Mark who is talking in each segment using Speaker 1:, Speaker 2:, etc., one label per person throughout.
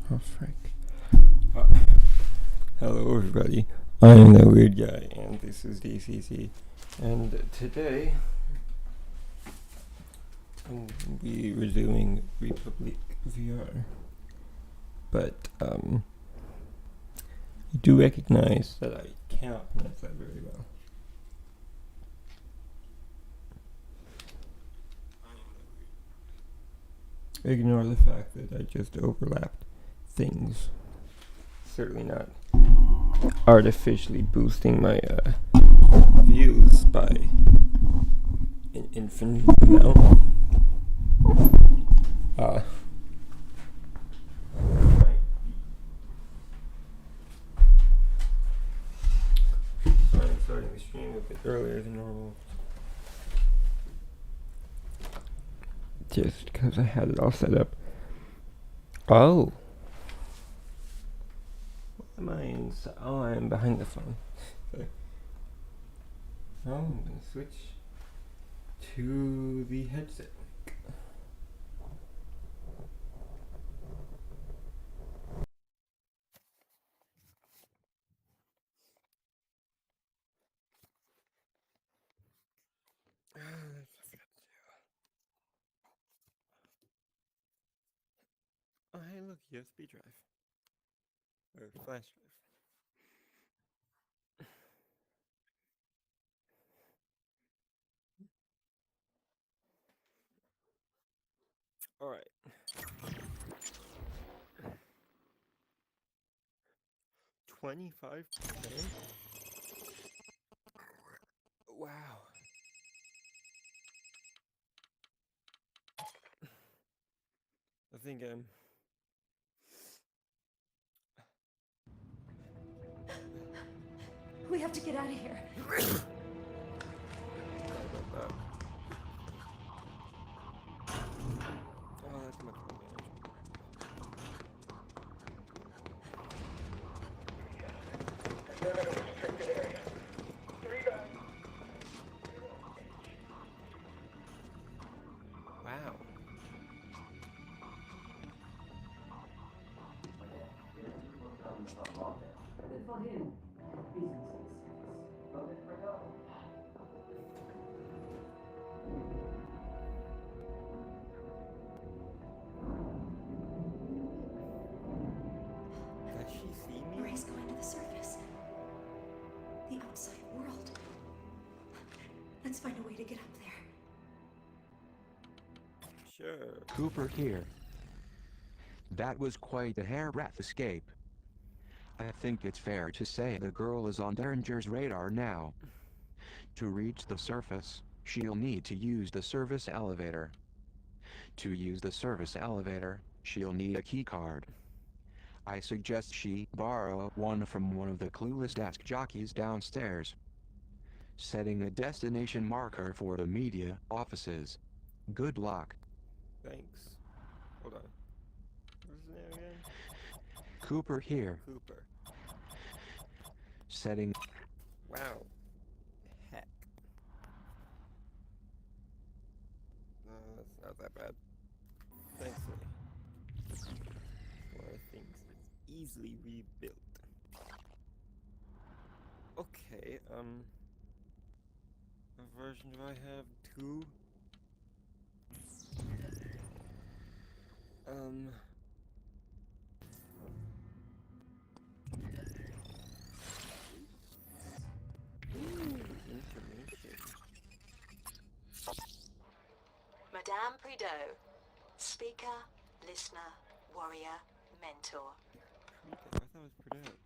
Speaker 1: Oh, frick. Hello, everybody. I'm the weird guy, and this is DCC. And today, I'm going to be resuming Republique VR. But, you do recognize that I cannot pronounce that very well. Ignore the fact that I just overlapped things. Certainly not artificially boosting my views by an infinite amount. I'm starting the stream a bit earlier than normal. Just because I had it all set up. Oh. Am I inside? Oh, I am behind the phone. Okay. Now I'm going to switch to the headset. Oh, hey, look, USB drive. Or flash drive. Alright. $25? Wow. I think
Speaker 2: We have to get out of here.
Speaker 1: Oh, that's much more wow. Does she see me?
Speaker 2: Marie's going to the surface. The outside world. Let's find a way to get up there.
Speaker 1: Sure.
Speaker 3: Cooper here. That was quite a hairbreadth escape. I think it's fair to say the girl is on Derringer's radar now. To reach the surface, she'll need to use the service elevator. To use the service elevator, she'll need a keycard. I suggest she borrow one from one of the clueless desk jockeys downstairs. Setting a destination marker for the media offices. Good luck.
Speaker 1: Thanks. Hold on. What's his name again?
Speaker 3: Cooper here.
Speaker 1: Cooper.
Speaker 3: Setting.
Speaker 1: Wow. Heck. No, that's not that bad. Thankfully. One of the things that's easily rebuilt. Okay, what version do I have? 2? Information.
Speaker 4: Madame Prideaux, speaker, listener, warrior, mentor.
Speaker 1: I thought it was Prideaux.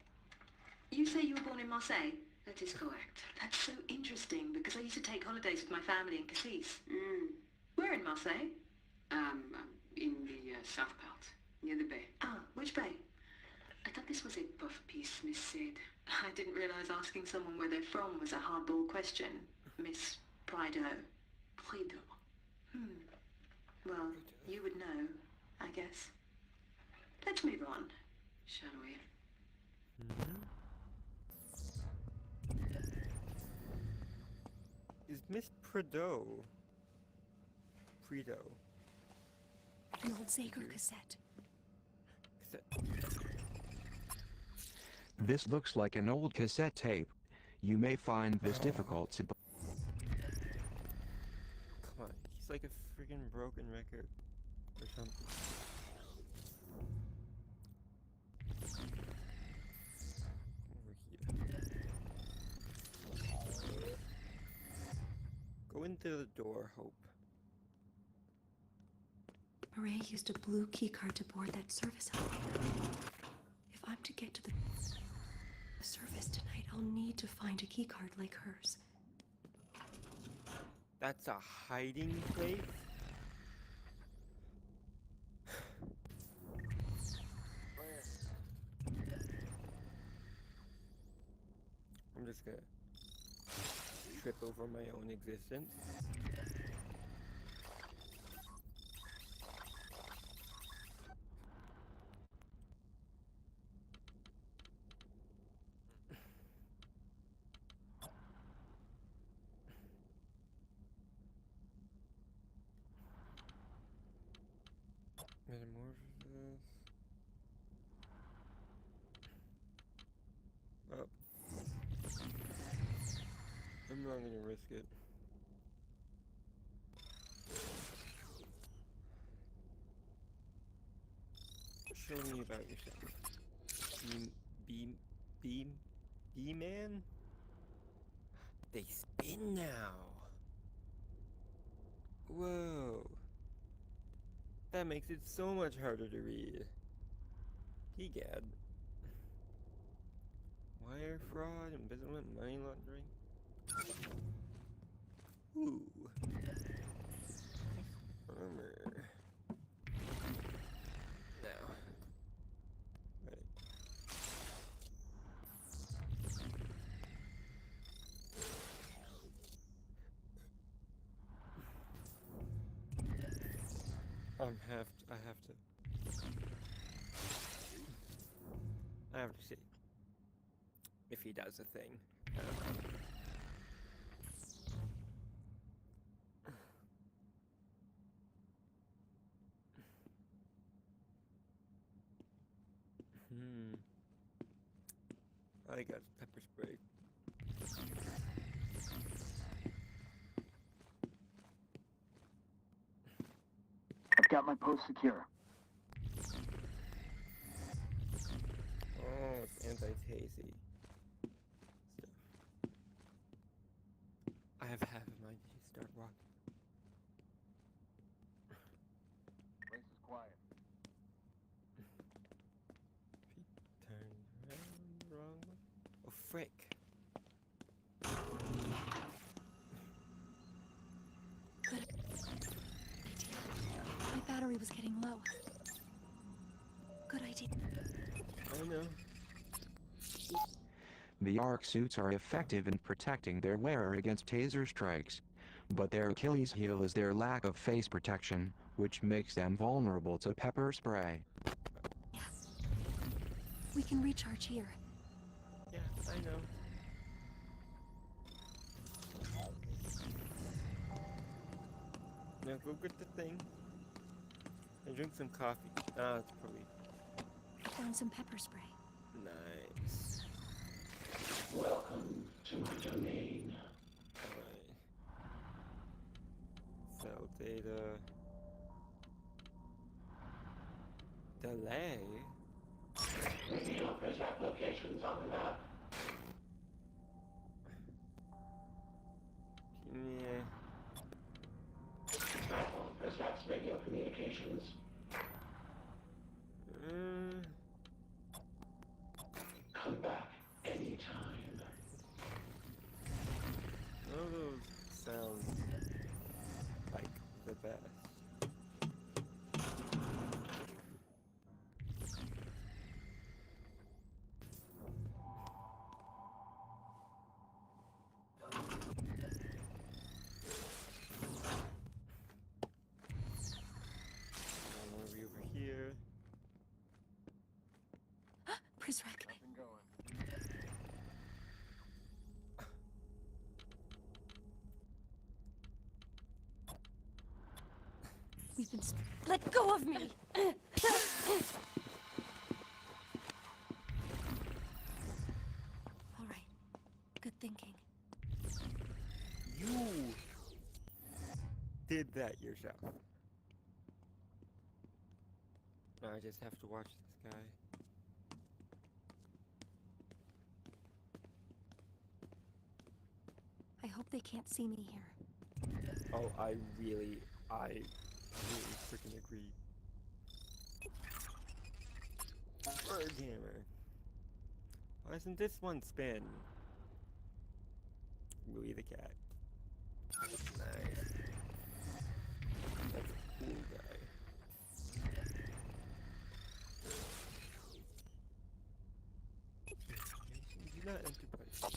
Speaker 5: You say you were born in Marseille? That is correct. That's so interesting because I used to take holidays with my family in Cassis. Where in Marseille?
Speaker 6: In the south part, near the bay.
Speaker 5: Ah, which bay?
Speaker 6: I thought this was a puff piece, Miss Sid.
Speaker 5: I didn't realise asking someone where they're from was a hardball question, Miss Prideaux.
Speaker 6: Prideaux.
Speaker 5: Well, you would know, I guess. Let's move on.
Speaker 6: Shall we?
Speaker 1: Is Miss Prideaux?
Speaker 2: An old Zager cassette.
Speaker 1: Cassette.
Speaker 3: This looks like an old cassette tape. You may find this difficult to...
Speaker 1: Come on, he's like a freaking broken record or something. Over here. Go into the door, Hope.
Speaker 2: Murray used a blue keycard to board that service elevator. If I'm to get to the service tonight, I'll need to find a keycard like hers.
Speaker 1: That's a hiding place? I'm just gonna trip over my own existence. Metamorphosis. Oh. I'm not gonna risk it. Show me about yourself. B-man? They spin now. Whoa. That makes it so much harder to read. Egad. Wire fraud, embezzlement, money laundering. Ooh. Armor. Now. Right. I have to see if he does a thing. I got pepper spray.
Speaker 7: I've got my post secure.
Speaker 1: Oh, it's anti-tasty. So, I have half of my day start walking.
Speaker 7: Place is quiet.
Speaker 1: He turned around the wrong way. Oh, frick.
Speaker 2: Good idea. My battery was getting low. Good idea.
Speaker 1: I know.
Speaker 3: The arc suits are effective in protecting their wearer against taser strikes, but their Achilles heel is their lack of face protection, which makes them vulnerable to pepper spray.
Speaker 2: Yes. We can recharge here.
Speaker 1: Yeah, I know. Now go get the thing and drink some coffee. Ah, it's probably
Speaker 2: I found some pepper spray.
Speaker 1: nice.
Speaker 8: Welcome to my domain.
Speaker 1: Alright. Cell data. Delay?
Speaker 8: The office applications on the map.
Speaker 1: Yeah.
Speaker 8: Platform presents radio communications. Come back anytime.
Speaker 1: None of those sound like the best. Over here.
Speaker 2: Prizrek.
Speaker 7: Up and going.
Speaker 2: We've been. Let go of me!
Speaker 1: did that yourself. Now I just have to watch this guy.
Speaker 2: I hope they can't see me here.
Speaker 1: Oh, I really freaking agree. Birdhammer. Why doesn't this one spin? Louis the cat. Nice. That's a cool guy. Do not enter body.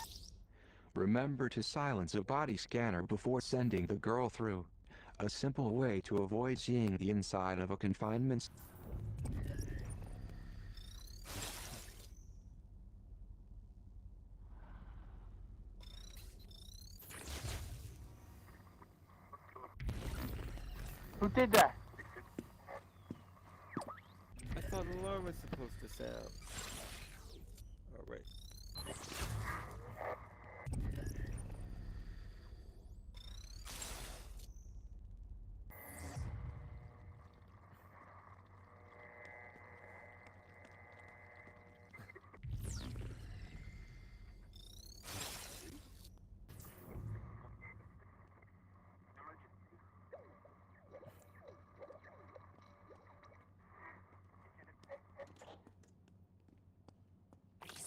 Speaker 3: Remember to silence a body scanner before sending the girl through. A simple way to avoid seeing the inside of a confinement.
Speaker 7: Who did that?
Speaker 1: I thought the alarm was supposed to sound. Oh, right.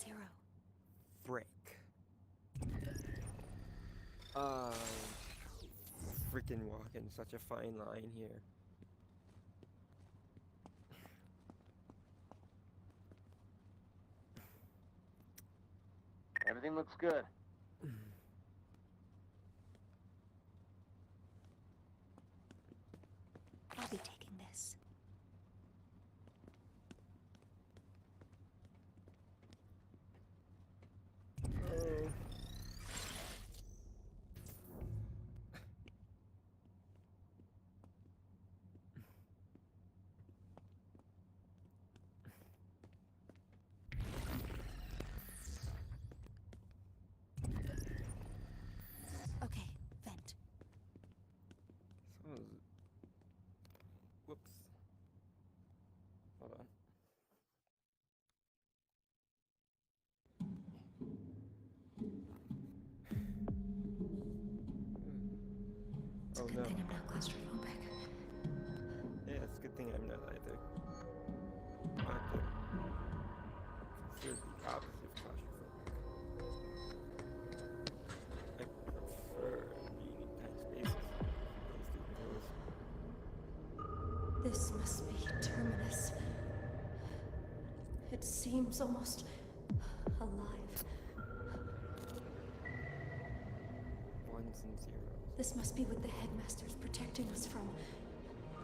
Speaker 2: Zero.
Speaker 1: Frick. Freaking walking such a fine line here.
Speaker 7: Everything looks good.
Speaker 2: I'll be taking this.
Speaker 1: Oh.
Speaker 2: Okay, vent.
Speaker 1: Whoops. Hold on.
Speaker 2: It's a
Speaker 1: Oh
Speaker 2: good
Speaker 1: no.
Speaker 2: thing I'm not claustrophobic.
Speaker 1: Yeah, it's a good thing I'm not either. I have to consider the opposite of claustrophobic. I prefer being in tight spaces as opposed to enclosed.
Speaker 2: This must be Terminus. It seems almost alive.
Speaker 1: Ones and zeros.
Speaker 2: This must be what the headmaster's protecting us from.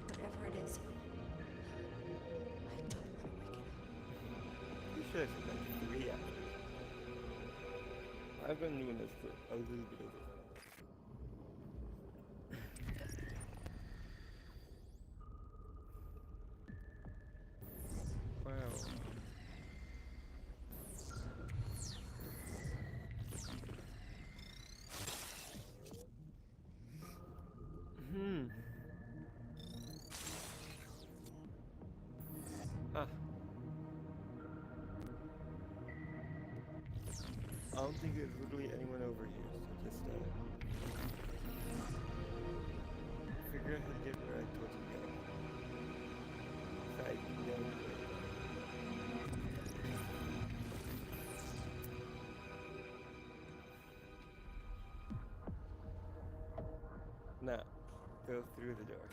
Speaker 2: Whatever it is. I don't want to wake it up.
Speaker 1: You should have said like 3 hours. I've been doing this for a little bit over. Wow. Huh. I don't think there's literally anyone over here, so just figure out how to get where I told you to go. Besides, you know the way. Now, go through the door.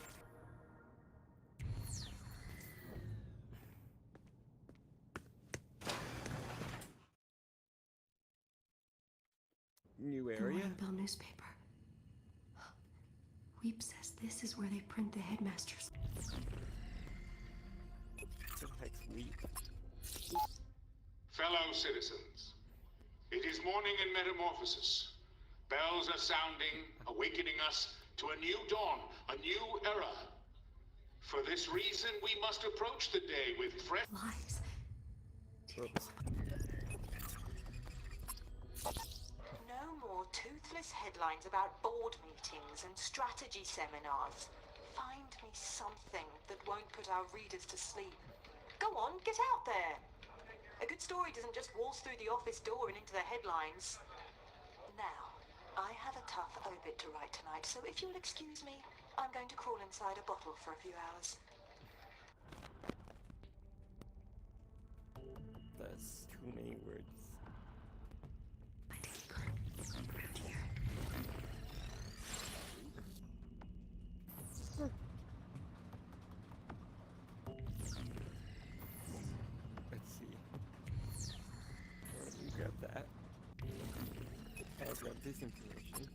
Speaker 1: New
Speaker 2: The
Speaker 1: area?
Speaker 2: Morning Bell newspaper. Weep says this is where they print the headmasters.
Speaker 1: What the heck's Weep?
Speaker 8: Fellow citizens, it is morning in Metamorphosis. Bells are sounding, awakening us to a new dawn, a new era. For this reason, we must approach the day with fresh...
Speaker 2: Lies.
Speaker 1: Oops.
Speaker 4: No more toothless headlines about board meetings and strategy seminars. Find me something that won't put our readers to sleep. Go on, get out there. A good story doesn't just waltz through the office door and into the headlines. Now, I have a tough obit to write tonight, so if you'll excuse me, I'm going to crawl inside a bottle for a few hours.
Speaker 1: That's too many words. Let's see. Let me grab that. I'll grab this information.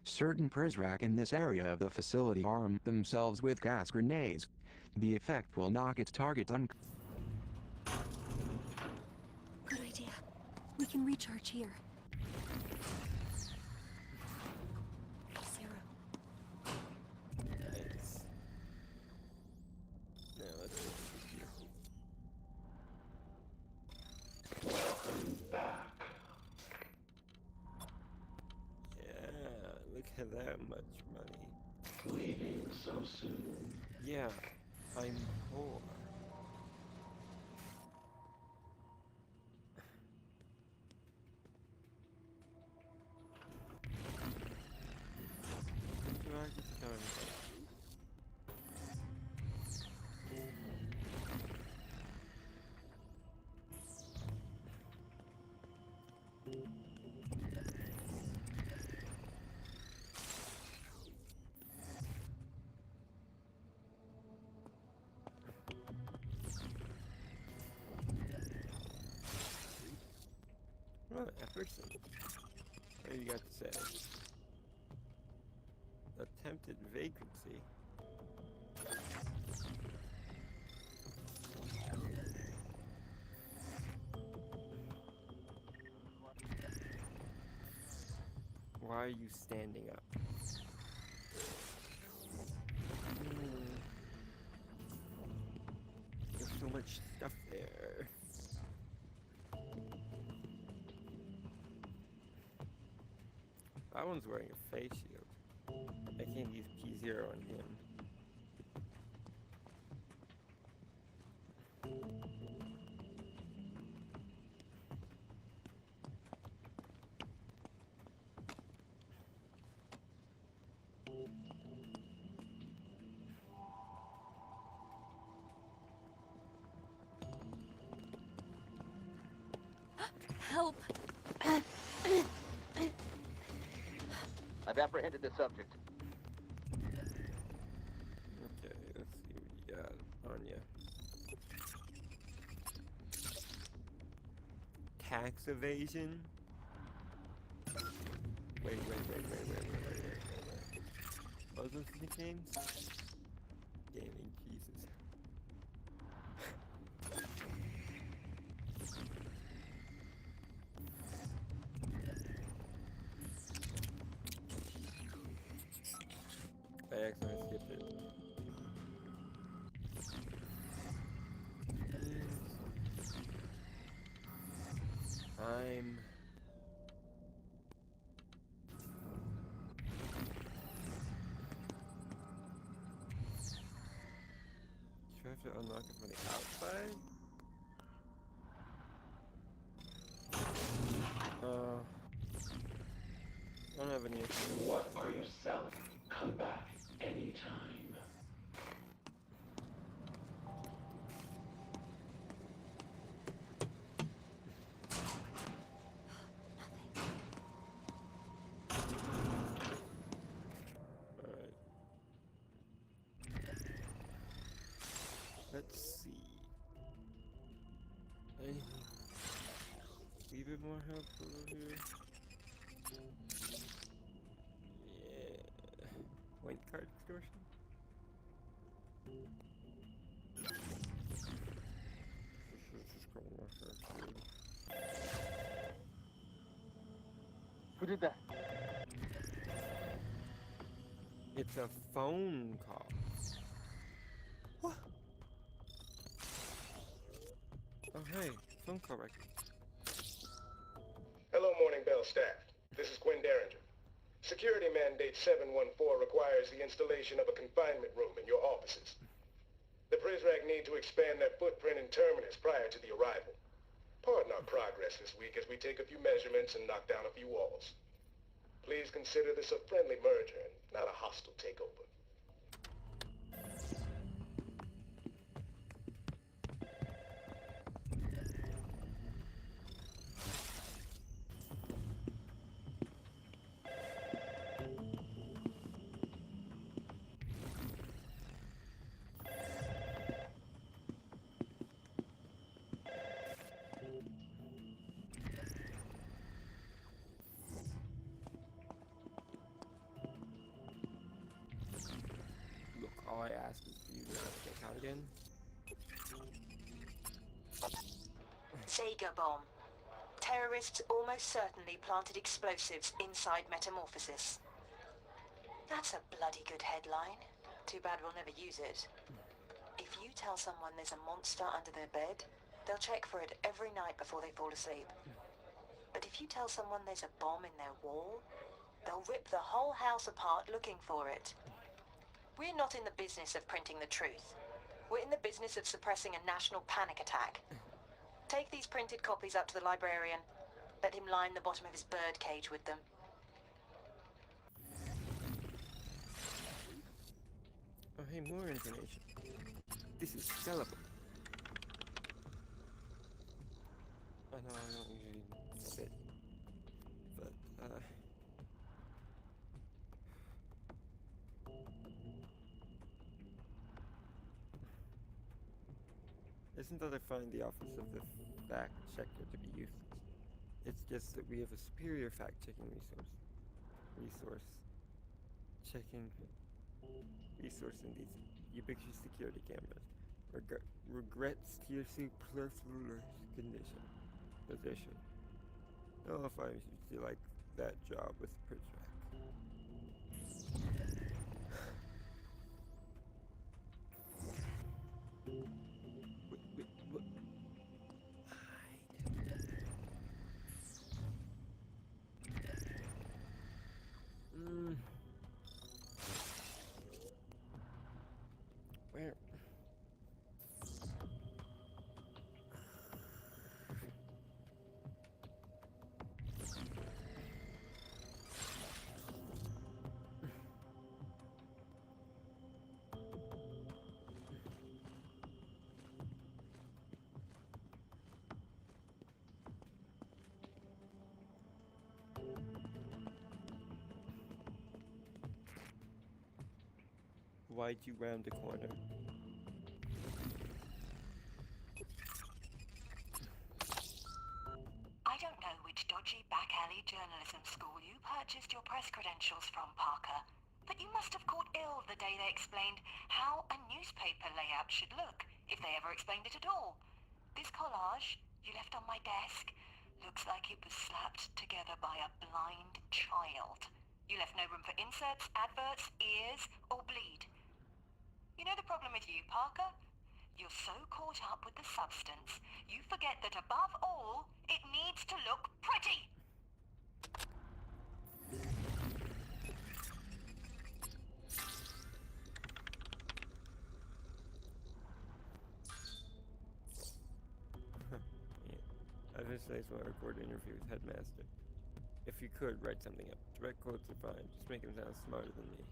Speaker 3: Certain Prizrak in this area of the facility arm themselves with gas grenades. The effect will knock its target
Speaker 2: Good idea. We can recharge here. Zero.
Speaker 1: Nice. Now let's go here. Yeah, look at that much money.
Speaker 9: Leaving so soon.
Speaker 1: Yeah, I'm poor. Do I just go and oh, Epperson. What do you got to say? Attempted vacancy. Why are you standing up? There's so much stuff there. That one's wearing a face shield. I can't use P0 on him.
Speaker 2: Help!
Speaker 7: I've apprehended the subject.
Speaker 1: Okay, let's see what you got on you. Tax evasion? Wait. What was those nicknames? Gaming, Jesus. I accidentally skipped it. I'm... Do I have to unlock it from the outside? I don't have any...
Speaker 9: What are you selling? Come back anytime.
Speaker 1: Alright. Let's see. Anything even more helpful over here? Yeah. White card extortion? Just go more for
Speaker 7: Who did that?
Speaker 1: It's a phone call. What? Oh, hey. Phone call record.
Speaker 10: Hello, Morning Bell staff. This is Quinn Derringer. Security Mandate 714 requires the installation of a confinement room in your offices. The Prizrak need to expand their footprint in Terminus prior to the arrival. Pardon our progress this week as we take a few measurements and knock down a few walls. Please consider this a friendly merger and not a hostile takeover.
Speaker 1: Look, all I ask is for you to get out again.
Speaker 4: Sega bomb. Terrorists almost certainly planted explosives inside Metamorphosis. That's a bloody good headline. Too bad we'll never use it. If you tell someone there's a monster under their bed, they'll check for it every night before they fall asleep. But if you tell someone there's a bomb in their wall, they'll rip the whole house apart looking for it. We're not in the business of printing the truth. We're in the business of suppressing a national panic attack. Take these printed copies up to the librarian. Let him line the bottom of his bird cage with them.
Speaker 1: Oh, hey, more information. This is sellable. I know I don't usually sit, but, isn't that I find the office of the fact checker to be useless? It's just that we have a superior fact-checking resource in these ubiquitous security cameras. Regrets TRC position. Oh, if I usually like that job with Prizrak. What? Where? Why'd you round the corner?
Speaker 11: I don't know which dodgy back alley journalism school you purchased your press credentials from, Parker, but you must have caught ill the day they explained how a newspaper layout should look, if they ever explained it at all. This collage you left on my desk looks like it was slapped together by a blind child. You left no room for inserts, adverts, ears, or bleed. You know the problem with you, Parker? You're so caught up with the substance, you forget that above all, it needs to look pretty!
Speaker 1: Yeah. I just want to record an interview with Headmaster. If you could, write something up. Direct quotes are fine. Just make him sound smarter than me.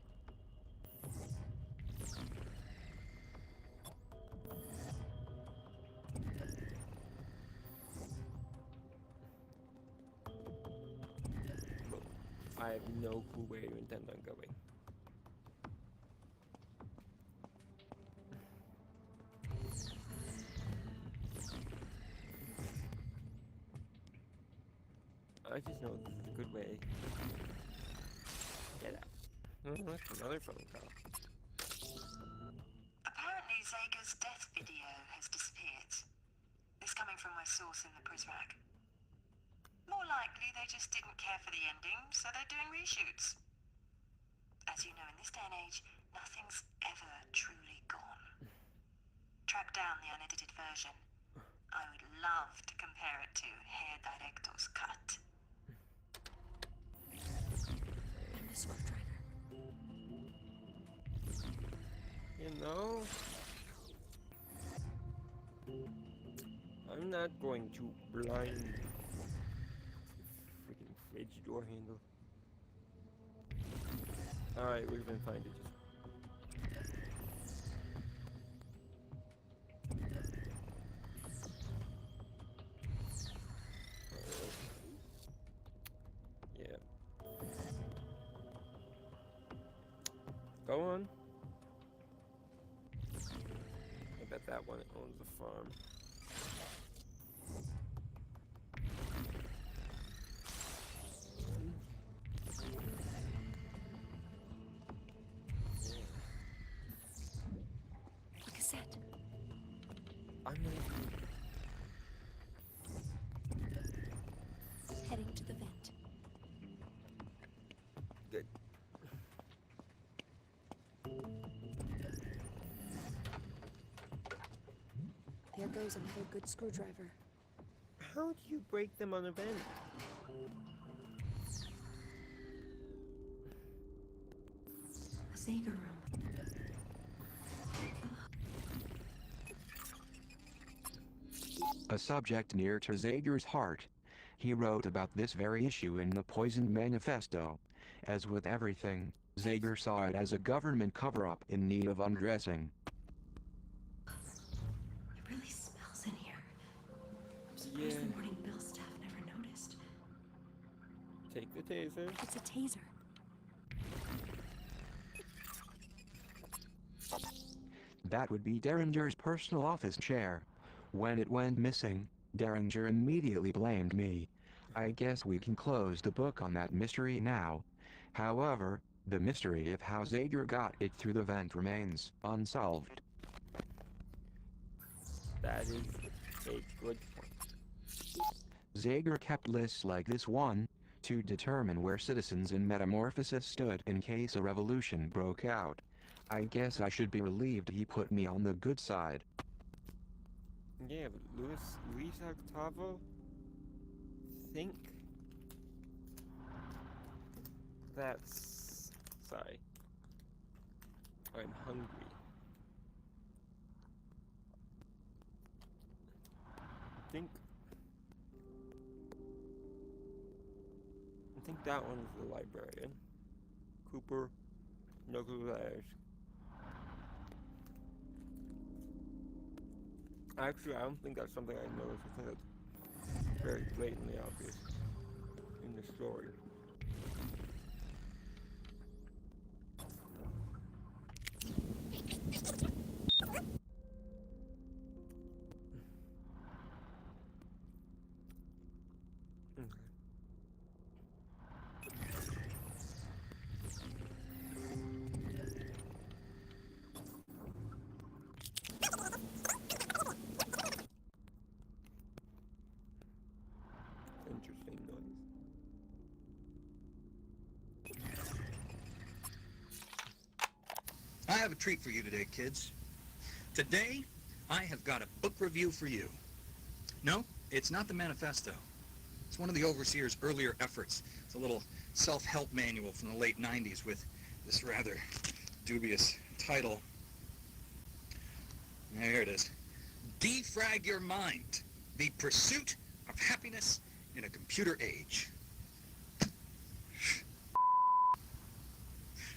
Speaker 1: Look, I have no clue where you intend on going. I just know this is a good way. Get out. That's another phone call.
Speaker 5: Apparently Zega's death video has disappeared. This coming from my source in the Prizrak. More likely they just didn't care for the ending, so they're doing reshoots. As you know, in this day and age, nothing's ever truly gone. Track down the unedited version. I would love to compare it to Hair Director's cut.
Speaker 2: the screwdriver.
Speaker 1: You know, I'm not going to blind freaking fridge door handle. Alright, we're gonna find it. Yeah. Go on. I bet that one owns the farm.
Speaker 2: A cassette.
Speaker 1: I'm gonna
Speaker 2: Heading to the vent.
Speaker 1: good.
Speaker 2: There goes another good screwdriver.
Speaker 1: How do you break them on a vent?
Speaker 2: A Sega room.
Speaker 3: A subject near to Zager's heart. He wrote about this very issue in the Poisoned Manifesto. As with everything, Zager saw it as a government cover-up in need of undressing.
Speaker 2: It really smells in here. I'm surprised the morning Bell staff never noticed.
Speaker 1: Take the taser.
Speaker 2: It's a taser.
Speaker 3: That would be Derringer's personal office chair. When it went missing, Derringer immediately blamed me. I guess we can close the book on that mystery now. However, the mystery of how Zager got it through the vent remains unsolved.
Speaker 1: That is a good point.
Speaker 3: Zager kept lists like this one, to determine where citizens in Metamorphosis stood in case a revolution broke out. I guess I should be relieved he put me on the good side.
Speaker 1: Yeah, but Luis Octavo, think that's... Sorry. I'm hungry. I think that one is the librarian. Cooper, no clue letters. Actually, I don't think that's something I noticed. I think that's very blatantly obvious in the story. Interesting noise.
Speaker 12: I have a treat for you today, kids. Today, I have got a book review for you. No, it's not the manifesto. It's one of the overseer's earlier efforts. It's a little self-help manual from the late 90s with this rather dubious title. There it is. Defrag Your Mind, the Pursuit of Happiness in a Computer Age.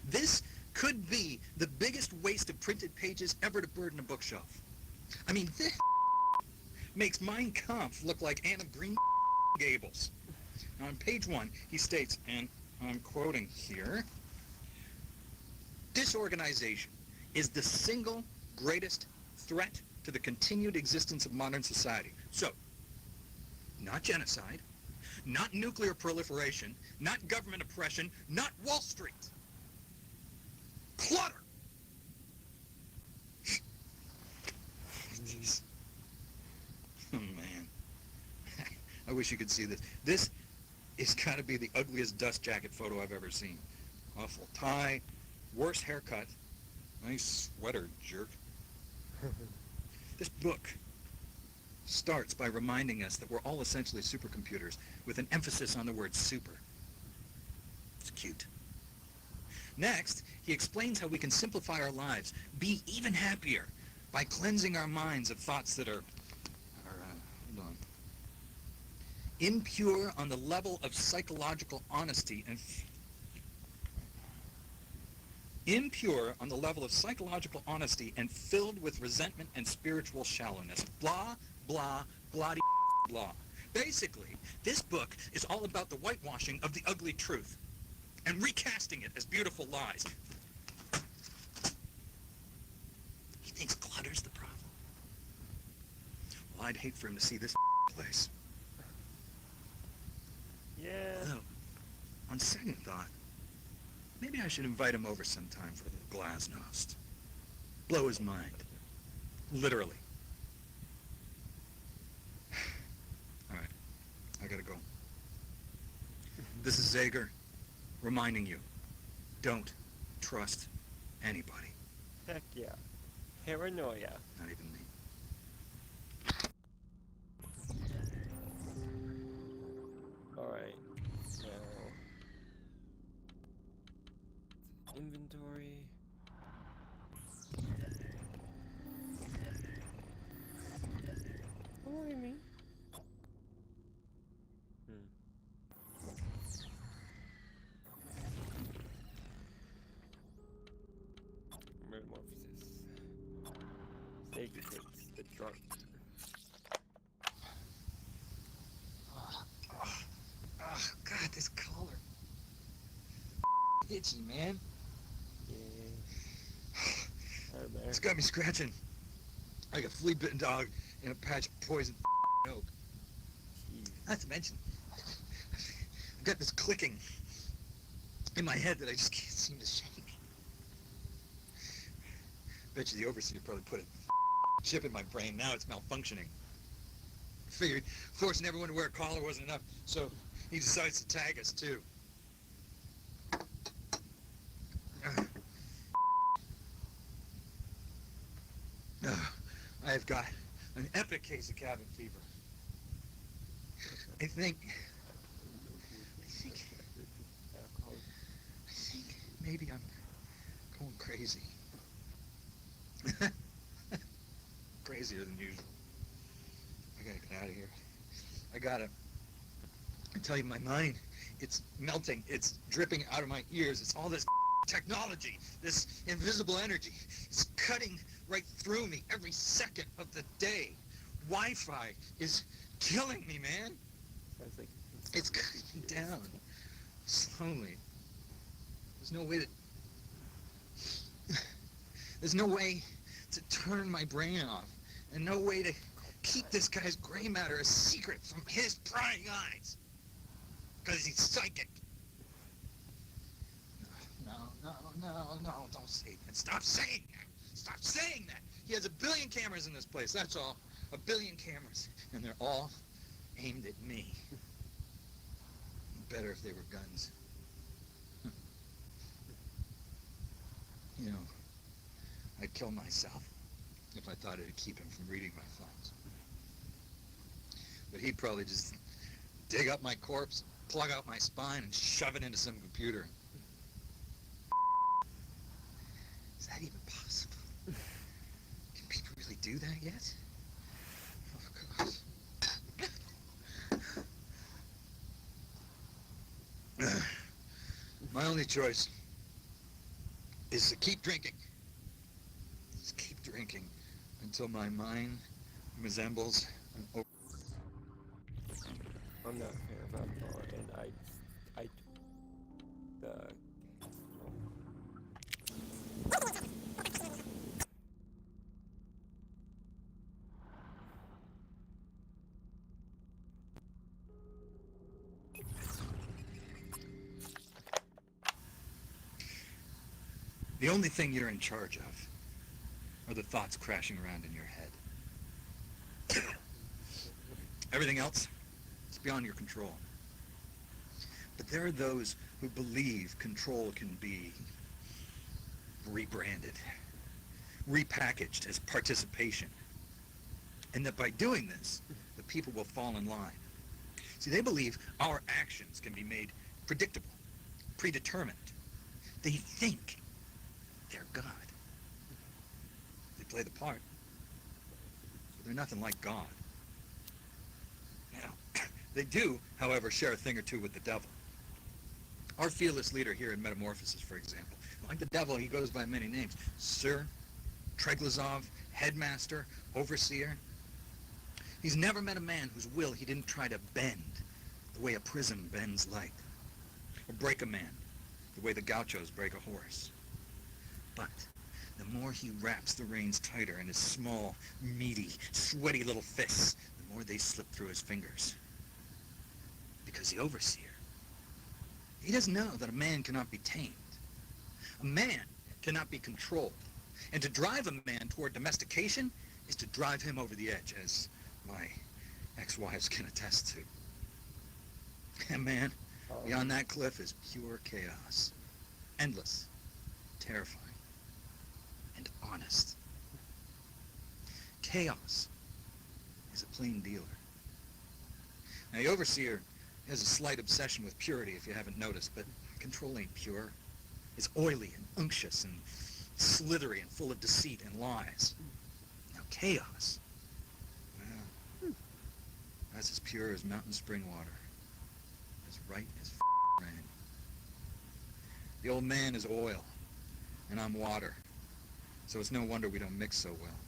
Speaker 12: This could be the biggest waste of printed pages ever to burden a bookshelf. I mean, this makes Mein Kampf look like Anne of Green Gables. Now, on page 1, he states, and I'm quoting here, "Disorganization is the single greatest threat to the continued existence of modern society." So, not genocide, not nuclear proliferation, not government oppression, not Wall Street. Clutter! Oh, man. I wish you could see this. This is got to be the ugliest dust jacket photo I've ever seen. Awful tie, worse haircut, nice sweater, jerk. This book starts by reminding us that we're all essentially supercomputers with an emphasis on the word super. It's cute. Next, he explains how we can simplify our lives, be even happier, by cleansing our minds of thoughts that are hold on, impure on the level of psychological honesty and filled with resentment and spiritual shallowness. Blah, blah, blah, blah. Basically, this book is all about the whitewashing of the ugly truth and recasting it as beautiful lies. He thinks clutter's the problem. Well, I'd hate for him to see this place.
Speaker 1: Yeah.
Speaker 12: Although, on second thought, maybe I should invite him over sometime for the glasnost. Blow his mind. Literally. All right. I gotta go. This is Zager, reminding you, don't trust anybody.
Speaker 1: Heck yeah. Paranoia.
Speaker 12: Not even me.
Speaker 1: Alright. So... inventory... What do you mean? Metamorphosis. Safety takes the drug.
Speaker 12: Oh, God, this collar. Itchy, man.
Speaker 1: Yeah. Alright, man.
Speaker 12: It's got me scratching like a flea-bitten dog in a patch of poison oak.
Speaker 1: Jeez.
Speaker 12: Not to mention, I've got this clicking in my head that I just can't seem to shake. Bet you the overseer probably put a chip in my brain. Now it's malfunctioning. Figured forcing everyone to wear a collar wasn't enough, so he decides to tag us too. I've got an epic case of cabin fever. I think maybe I'm going crazy. Crazier than usual. I gotta get out of here. I tell you, my mind, it's melting. It's dripping out of my ears. It's all this technology, this invisible energy. It's cutting right through me every second of the day. Wi-Fi is killing me, man.
Speaker 1: Sounds like
Speaker 12: it's cutting me down slowly. There's no way to turn my brain off, and no way to keep this guy's gray matter a secret from his prying eyes, because he's psychic. No, don't say that. Stop saying that. Stop saying that. He has 1 billion cameras in this place, that's all. 1 billion cameras, and they're all aimed at me. Better if they were guns. You know, I'd kill myself if I thought it'd keep him from reading my thoughts. But he'd probably just dig up my corpse, plug out my spine, and shove it into some computer. Is that even possible? Can people really do that yet? Oh, God. My only choice is to keep drinking. Just keep drinking until my mind resembles an
Speaker 1: I'm not a fan of alcohol, and
Speaker 12: The only thing you're in charge of are the thoughts crashing around in your head. Everything else is beyond your control. But there are those who believe control can be rebranded, repackaged as participation, and that by doing this, the people will fall in line. See, they believe our actions can be made predictable, predetermined. They think they're God. They play the part, but they're nothing like God. Now, they do, however, share a thing or two with the devil. Our fearless leader here in Metamorphosis, for example, like the devil, he goes by many names. Sir, Treglazov, Headmaster, Overseer. He's never met a man whose will he didn't try to bend the way a prism bends light, or break a man the way the gauchos break a horse. But the more he wraps the reins tighter in his small, meaty, sweaty little fists, the more they slip through his fingers. Because the Overseer, he doesn't know that a man cannot be tamed. A man cannot be controlled. And to drive a man toward domestication is to drive him over the edge, as my ex-wives can attest to. And man, beyond that cliff is pure chaos. Endless, terrifying, and honest. Chaos is a plain dealer. Now, the Overseer has a slight obsession with purity, if you haven't noticed, but control ain't pure. It's oily and unctuous and slithery and full of deceit and lies. Now, chaos, well, that's as pure as mountain spring water, as right as rain. The old man is oil, and I'm water, so it's no wonder we don't mix so well.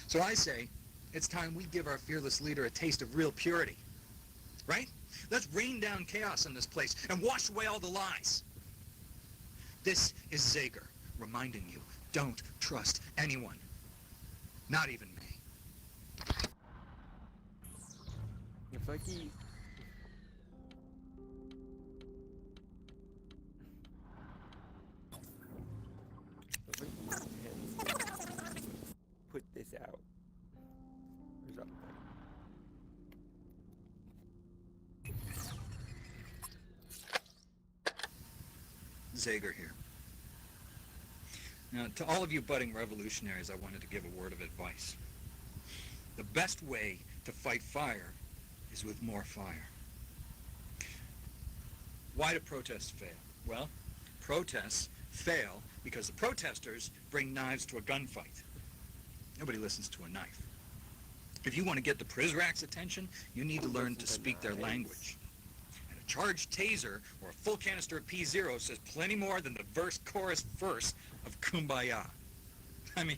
Speaker 12: So I say, it's time we give our fearless leader a taste of real purity. Right? Let's rain down chaos in this place and wash away all the lies. This is Zager reminding you, don't trust anyone. Not even me.
Speaker 1: It's like he... It's like he intends to put this out. Or something.
Speaker 12: Zager here. Now, to all of you budding revolutionaries, I wanted to give a word of advice. The best way to fight fire is with more fire. Why do protests fail? Well, protests fail because the protesters bring knives to a gunfight. Nobody listens to a knife. If you want to get the Prizrak's attention, you need to learn to speak their language. And a charged taser or a full canister of P0 says plenty more than the verse, chorus, verse of Kumbaya. I mean,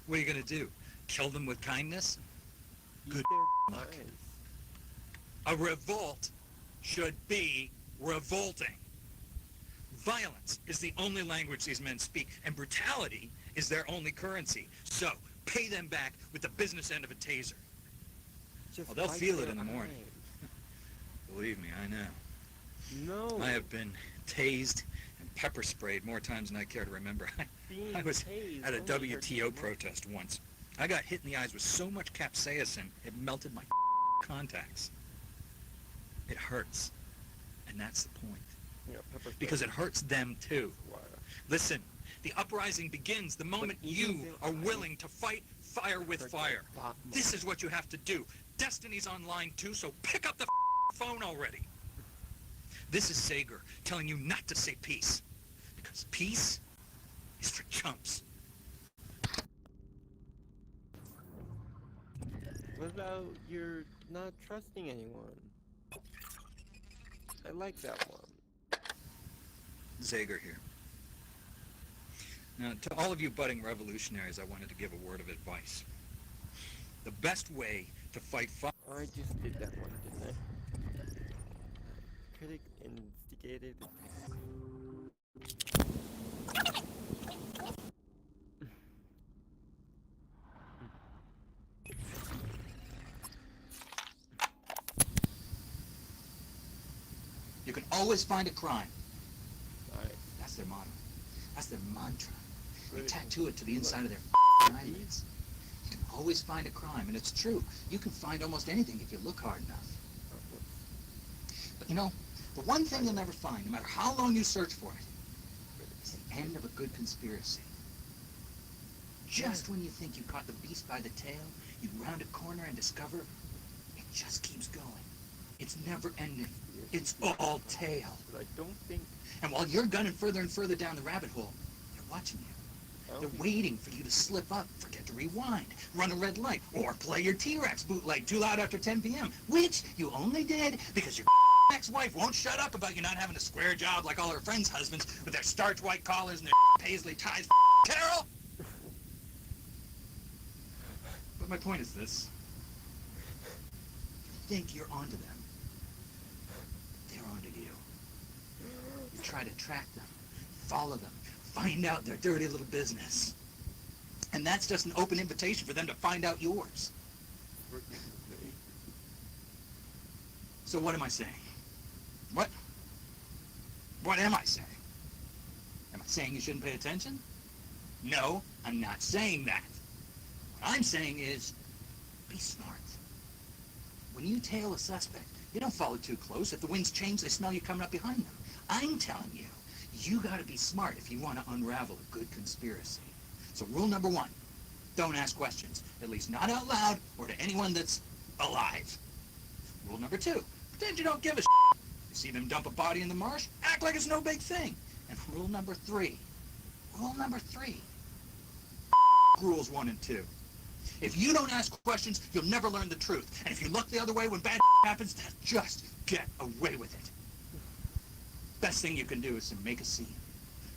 Speaker 12: what are you going to do? Kill them with kindness? Good luck. A revolt should be revolting. Violence is the only language these men speak, and brutality is their only currency. So, pay them back with the business end of a taser. Well, they'll feel it in the morning. Believe me, I know.
Speaker 1: No.
Speaker 12: I have been tased and pepper sprayed more times than I care to remember. I was at a WTO protest once. I got hit in the eyes with so much capsaicin, it melted my contacts. It hurts. And that's the point.
Speaker 1: Yeah,
Speaker 12: because it hurts them too. Listen, the uprising begins the moment you are willing to fight fire with fire. This is what you have to do. Destiny's online too, so pick up the phone already. This is Sager telling you not to say peace. Because peace is for chumps.
Speaker 1: What about you're not trusting anyone? I like that one.
Speaker 12: Zager here. Now, to all of you budding revolutionaries, I wanted to give a word of advice. The best way to fight fire...
Speaker 1: I just did that one, didn't I? Critic instigated...
Speaker 12: You can always find a crime.
Speaker 1: Right.
Speaker 12: That's their motto. That's their mantra. They tattoo it to the inside of their eyelids. You can always find a crime, and it's true. You can find almost anything if you look hard enough. But you know, the one thing you'll never find, no matter how long you search for it, is the end of a good conspiracy. Just when you think you caught the beast by the tail, you round a corner and discover it just keeps going. It's never ending. It's all tail.
Speaker 1: But I don't think...
Speaker 12: And while you're gunning further and further down the rabbit hole, they're watching you. They're waiting for you to slip up, forget to rewind, run a red light, or play your T-Rex bootleg too loud after 10 p.m., which you only did because your ex-wife won't shut up about you not having a square job like all her friends' husbands with their starch white collars and their paisley ties. Carol! But my point is this. You think you're onto them. They're onto you. You try to track them, follow them, find out their dirty little business. And that's just an open invitation for them to find out yours. So what am I saying? What? What am I saying? Am I saying you shouldn't pay attention? No, I'm not saying that. What I'm saying is, be smart. When you tail a suspect, you don't follow too close. If the winds change, they smell you coming up behind them. I'm telling you, you gotta be smart if you want to unravel a good conspiracy. So rule number 1, don't ask questions, at least not out loud or to anyone that's alive. Rule number 2, pretend you don't give a shit. You see them dump a body in the marsh, act like it's no big thing. And rule number 3, rules 1 and 2. If you don't ask questions, you'll never learn the truth. And if you look the other way when bad happens, just get away with it. Best thing you can do is to make a scene.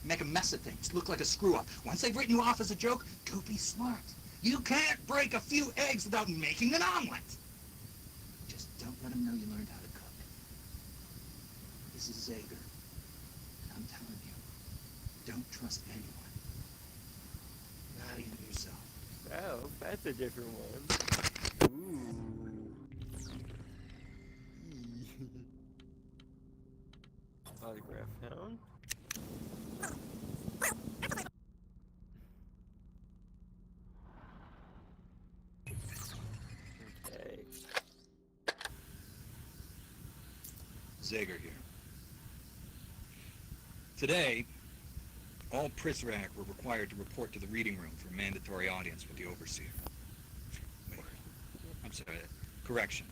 Speaker 12: Make a mess of things, look like a screw-up. Once they've written you off as a joke, go be smart. You can't break a few eggs without making an omelet. Just don't let them know you learned how to cook. This is Zager. And I'm telling you, don't trust anyone. Not even yourself.
Speaker 1: Oh, that's a different one. Ooh. Autograph found. Okay.
Speaker 12: Zager here. Today, all Prizrak were required to report to the reading room for a mandatory audience with the overseer. Wait, I'm sorry, correction.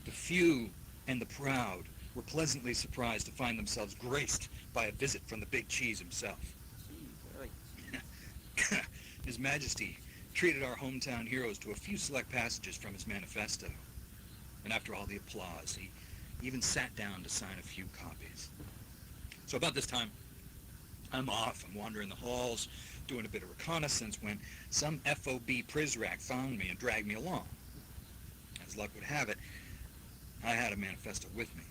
Speaker 12: The few and the proud were pleasantly surprised to find themselves graced by a visit from the big cheese himself. His Majesty treated our hometown heroes to a few select passages from his manifesto. And after all the applause, he even sat down to sign a few copies. So about this time, I'm off. I'm wandering the halls, doing a bit of reconnaissance when some FOB Prizrak found me and dragged me along. As luck would have it, I had a manifesto with me.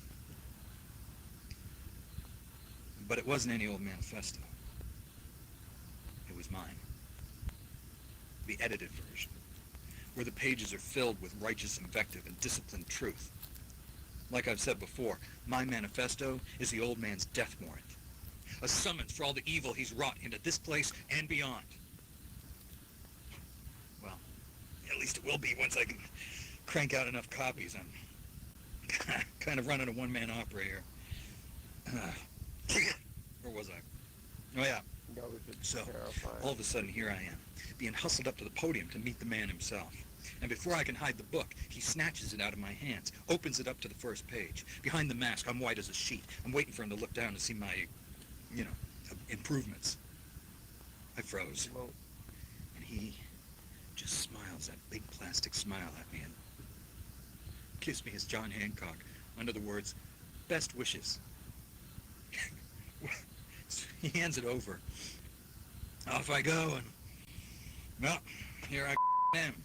Speaker 12: But it wasn't any old manifesto. It was mine. The edited version, where the pages are filled with righteous invective and disciplined truth. Like I've said before, my manifesto is the old man's death warrant. A summons for all the evil he's wrought into this place and beyond. Well, at least it will be once I can crank out enough copies. I'm kind of running a one-man opera here. Where was I? Oh yeah. So, all of a sudden, here I am, being hustled up to the podium to meet the man himself. And before I can hide the book, he snatches it out of my hands, opens it up to the first page. Behind the mask, I'm white as a sheet. I'm waiting for him to look down to see my, improvements. I froze. And he just smiles, that big plastic smile at me, and kissed me as John Hancock, under the words, "Best wishes." So he hands it over. Off I go, and, well, here I am.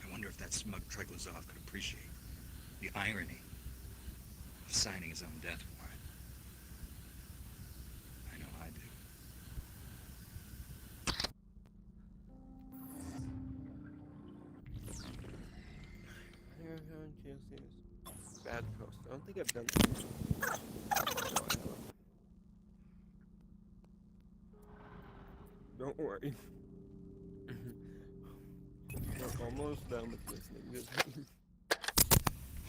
Speaker 12: I wonder if that smug Treglazov could appreciate the irony of signing his own death warrant. I know I do.
Speaker 1: Bad post. I don't think I've done this. Don't worry. We're almost done with listening to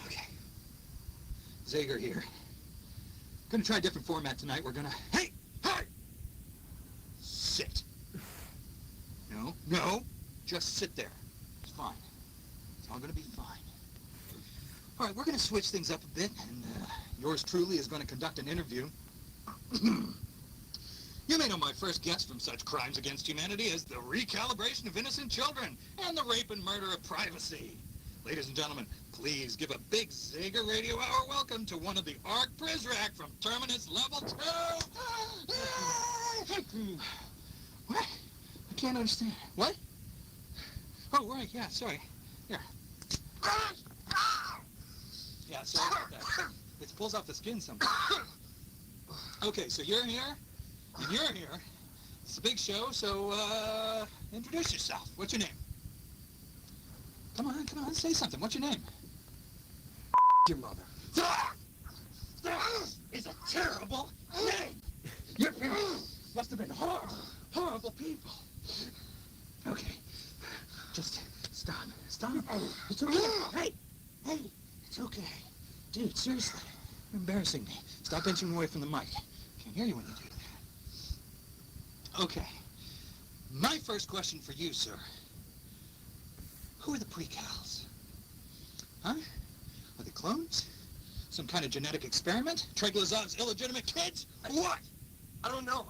Speaker 12: Okay. Zager here. Gonna try a different format tonight. We're gonna... Hey! Hey! Sit. No. Just sit there. It's fine. It's all gonna be fine. All right, we're going to switch things up a bit, and yours truly is going to conduct an interview. You may know my first guest from such crimes against humanity as the recalibration of innocent children and the rape and murder of privacy. Ladies and gentlemen, please give a big Zager Radio Hour welcome to one of the Ark Prizrak from Terminus Level 2. What? I can't understand. What? Oh, right, yeah, sorry. Here. Yeah, sorry about that. It pulls off the skin sometimes. Okay, so you're here, and you're here. It's a big show, so, introduce yourself. What's your name? Come on, say something. What's your name?
Speaker 13: Your mother. That is a terrible name. Your parents must have been horrible people. Okay, just stop. It's okay. Hey, it's okay. Dude, seriously, you're embarrassing me. Stop inching away from the mic. Can't hear you when you do that. Okay, my first question for you, sir. Who are the precals? Huh? Are they clones? Some kind of genetic experiment? Treglazov's illegitimate kids? What? I don't know.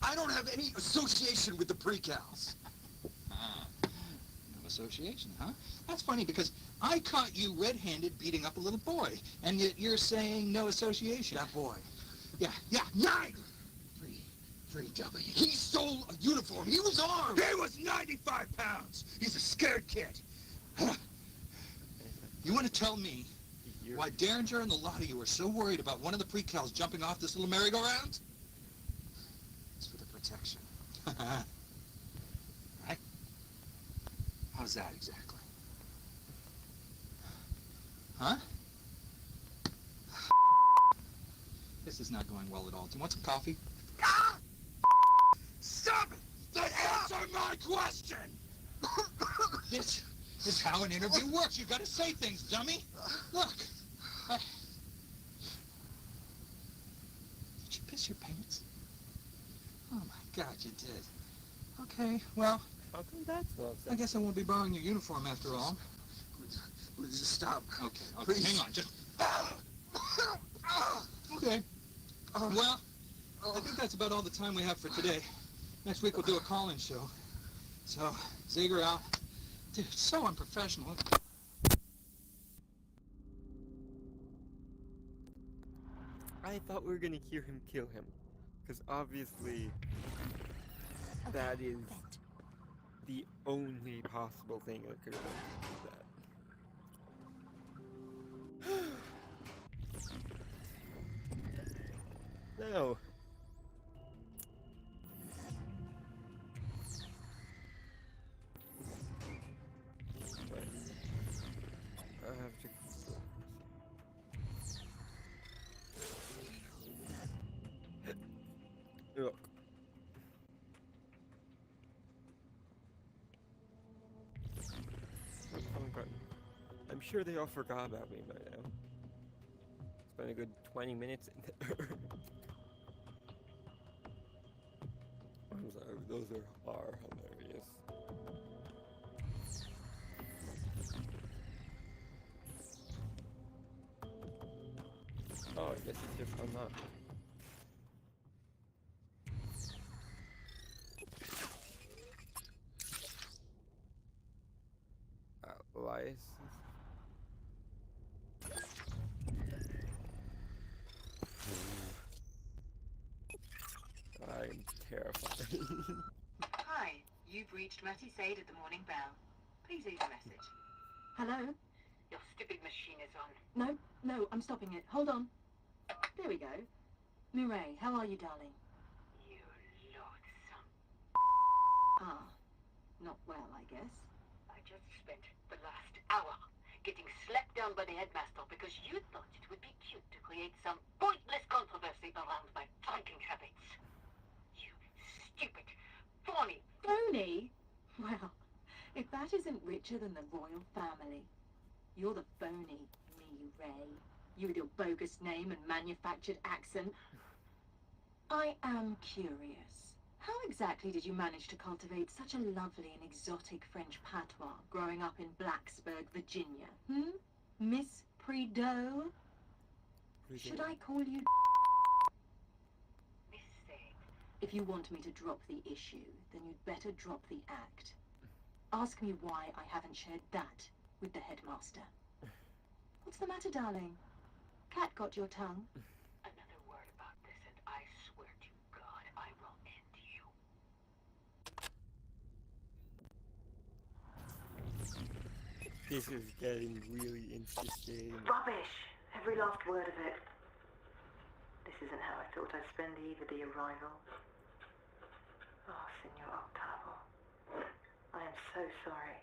Speaker 13: I don't have any association with the precals.
Speaker 12: No association, huh? That's funny because I caught you red-handed beating up a little boy, and yet you're saying no association.
Speaker 13: That boy.
Speaker 12: Yeah.
Speaker 13: 3W. He stole a uniform. He was armed. He was 95 pounds. He's a scared kid.
Speaker 12: You want to tell me why Derringer and the lot of you are so worried about one of the precals jumping off this little merry-go-round?
Speaker 13: It's for the protection.
Speaker 12: Right?
Speaker 13: How's that exactly?
Speaker 12: Huh? This is not going well at all. Do you want some coffee?
Speaker 13: Stop it! Answer my question!
Speaker 12: This is how an interview works. You gotta say things, dummy. Look. Did you piss your pants? Oh my God, you did. Okay, well,
Speaker 1: How come that's not
Speaker 12: I guess I won't be borrowing your uniform after all.
Speaker 13: Please just stop.
Speaker 12: Okay,
Speaker 13: Please.
Speaker 12: hang on, just... Okay. Well, I think that's about all the time we have for today. Next week we'll do a call-in show. So, Zager out. Dude, so unprofessional.
Speaker 1: I thought we were gonna hear him kill him. Because obviously, that is the only possible thing that could have that. No. I have to... Look. I'm sure they all forgot about me by now. Spent a good 20 minutes in there. I'm sorry, those are hilarious. Oh, I guess it's just unlocked. Lies. I'm terrified.
Speaker 11: Hi, you've reached Matty Sade at the Morning Bell. Please leave a message.
Speaker 2: Hello?
Speaker 11: Your stupid machine is on.
Speaker 2: No, I'm stopping it. Hold on. There we go. Mireille, how are you, darling?
Speaker 11: You loathsome.
Speaker 2: Ah, not well, I guess.
Speaker 11: I just spent the last hour getting slapped down by the headmaster because you thought it would be cute to create some pointless controversy around my drinking habits. You stupid, phony.
Speaker 2: Phony? Well, if that isn't richer than the royal family. You're the phony, Mireille. You with your bogus name and manufactured accent. I am curious. How exactly did you manage to cultivate such a lovely and exotic French patois growing up in Blacksburg, Virginia? Miss Prideaux? Should I call you
Speaker 11: Miss Sade.
Speaker 2: If you want me to drop the issue, then you'd better drop the act. Ask me why I haven't shared that with the headmaster. What's the matter, darling? Cat got your tongue?
Speaker 11: Another word about this and I swear to God I will end you.
Speaker 1: This is getting really interesting.
Speaker 14: Rubbish! Every last word of it. This isn't how I thought I'd spend the eve of the arrival. Oh, Signor Octavo. I am so sorry.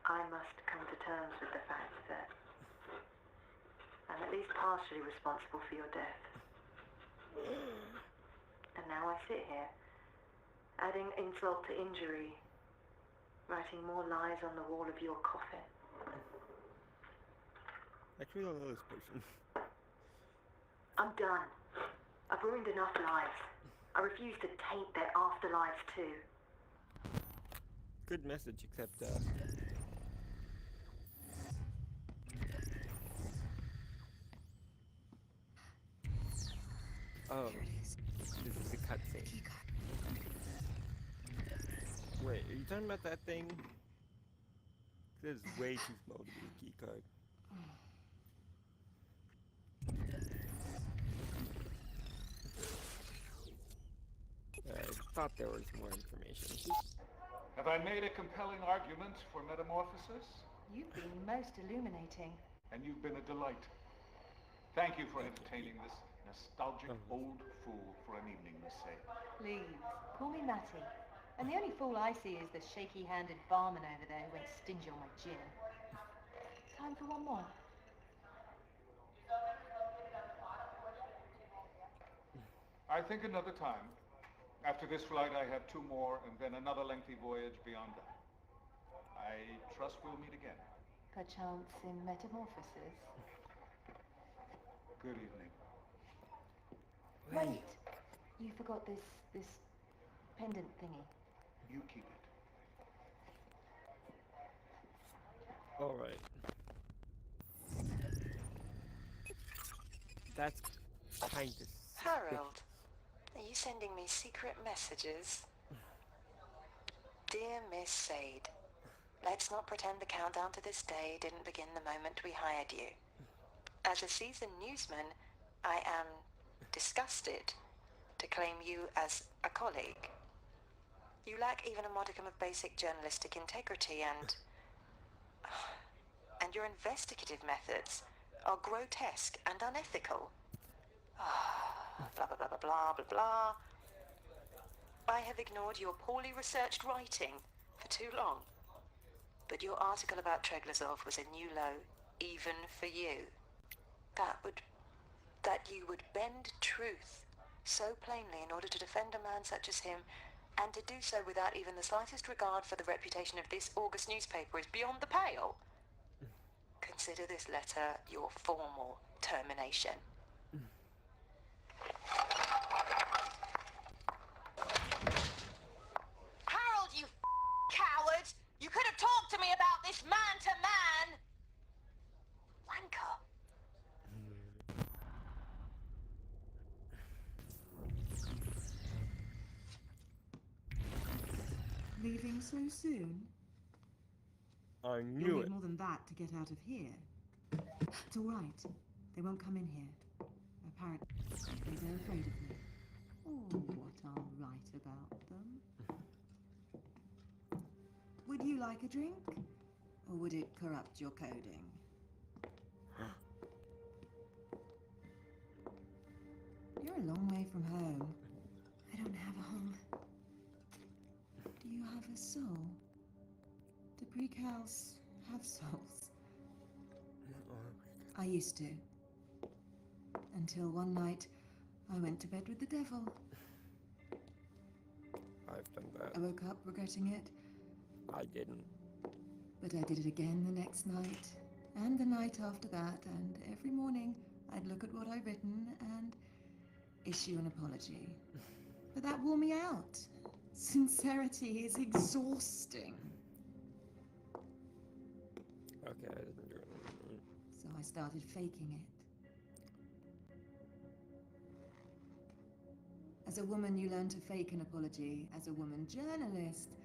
Speaker 14: I must come to terms with the fact that I'm at least partially responsible for your death. And now I sit here, adding insult to injury, writing more lies on the wall of your coffin.
Speaker 1: Actually, I don't know this person.
Speaker 14: I'm done. I've ruined enough lives. I refuse to taint their afterlives too.
Speaker 1: Good message, except oh, this is a cutscene. Wait, are you talking about that thing? This is way too small to be a keycard. I thought there was more information.
Speaker 15: Have I made a compelling argument for metamorphosis?
Speaker 14: You've been most illuminating.
Speaker 15: And you've been a delight. Thank you for entertaining this nostalgic old fool for an evening, Miss Say.
Speaker 14: Please, call me Matty. And the only fool I see is the shaky-handed barman over there who went stingy on my gin. Time for one more.
Speaker 15: I think another time. After this flight, I have 2 more, and then another lengthy voyage beyond that. I trust we'll meet again.
Speaker 14: Perchance in metamorphosis.
Speaker 15: Good evening.
Speaker 14: Wait! You forgot this pendant thingy.
Speaker 15: You keep it.
Speaker 1: Alright. That's kind of...
Speaker 4: Harold, are you sending me secret messages? Dear Miss Sade, let's not pretend the countdown to this day didn't begin the moment we hired you. As a seasoned newsman, I am disgusted to claim you as a colleague. You lack even a modicum of basic journalistic integrity and your investigative methods are grotesque and unethical. Blah, blah, blah, blah, blah, blah, blah. I have ignored your poorly researched writing for too long. But your article about Treglazov was a new low, even for you. That you would bend truth so plainly in order to defend a man such as him, and to do so without even the slightest regard for the reputation of this August newspaper is beyond the pale. Consider this letter your formal termination.
Speaker 11: Harold, you coward! You could have talked to me about this man-to-man! Wanker.
Speaker 16: Leaving so soon?
Speaker 1: I
Speaker 16: You'll
Speaker 1: knew
Speaker 16: need
Speaker 1: it.
Speaker 16: more than that to get out of here. It's all right. They won't come in here. Apparently, they're afraid of me. Oh, what I'll write about them. Would you like a drink? Or would it corrupt your coding? You're a long way from home. I don't have a home. Do you have a soul? Do precals have souls? I used to. Until one night, I went to bed with the devil.
Speaker 1: I've done that.
Speaker 16: I woke up regretting it.
Speaker 1: I didn't.
Speaker 16: But I did it again the next night, and the night after that, and every morning I'd look at what I'd written and issue an apology. But that wore me out. Sincerity is exhausting.
Speaker 1: Okay, I didn't do it.
Speaker 16: So I started faking it. As a woman, you learn to fake an apology. As a woman journalist,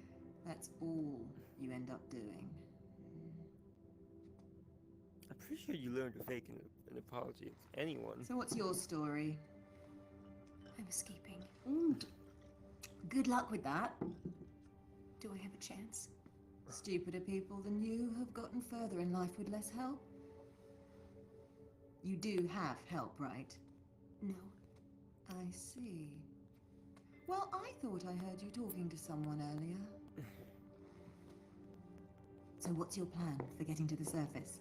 Speaker 16: that's all you end up doing.
Speaker 1: I'm pretty sure you learned to fake an apology to anyone.
Speaker 16: So what's your story?
Speaker 17: I'm escaping.
Speaker 16: Good luck with that.
Speaker 17: Do I have a chance?
Speaker 16: Stupider people than you have gotten further in life with less help. You do have help, right?
Speaker 17: No.
Speaker 16: I see. Well, I thought I heard you talking to someone earlier. So what's your plan for getting to the surface?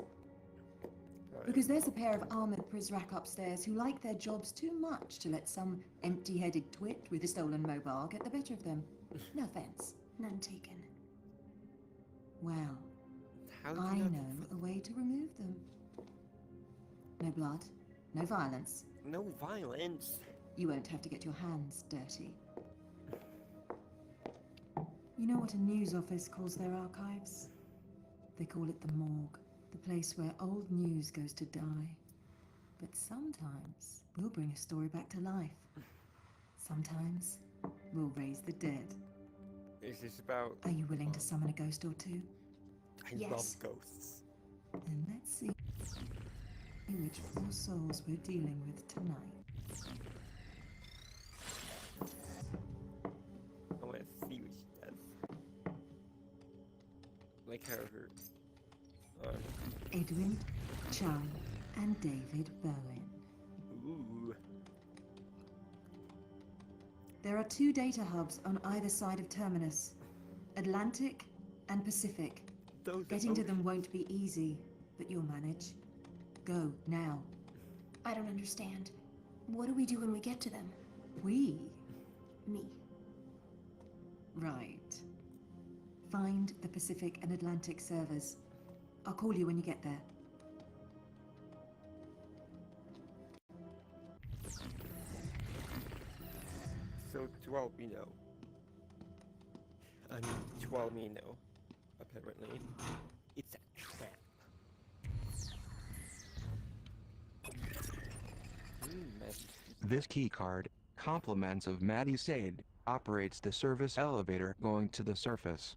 Speaker 16: Because there's a pair of armored Prizrak upstairs who like their jobs too much to let some empty-headed twit with a stolen mobile get the better of them. No offense.
Speaker 17: None taken.
Speaker 16: Well, I know a way to remove them. No blood, no violence.
Speaker 1: No violence?
Speaker 16: You won't have to get your hands dirty. You know what a news office calls their archives? They call it the morgue, the place where old news goes to die. But sometimes we'll bring a story back to life. Sometimes we'll raise the dead.
Speaker 1: Is this about...
Speaker 16: Are you willing to summon a ghost or two?
Speaker 1: I love ghosts.
Speaker 16: Then let's see which poor souls we're dealing with tonight.
Speaker 1: I want to see what she does. Like how her...
Speaker 16: Edwin, Chung, and David Bowen.
Speaker 1: Ooh.
Speaker 16: There are 2 data hubs on either side of Terminus. Atlantic and Pacific. Getting to them won't be easy, but you'll manage. Go, now.
Speaker 17: I don't understand. What do we do when we get to them?
Speaker 16: We?
Speaker 17: Me.
Speaker 16: Right. Find the Pacific and Atlantic servers. I'll call you when you get there.
Speaker 1: So to all we know, to all we know, apparently, it's a trap.
Speaker 3: This keycard, compliments of Maddie Sade, operates the service elevator going to the surface.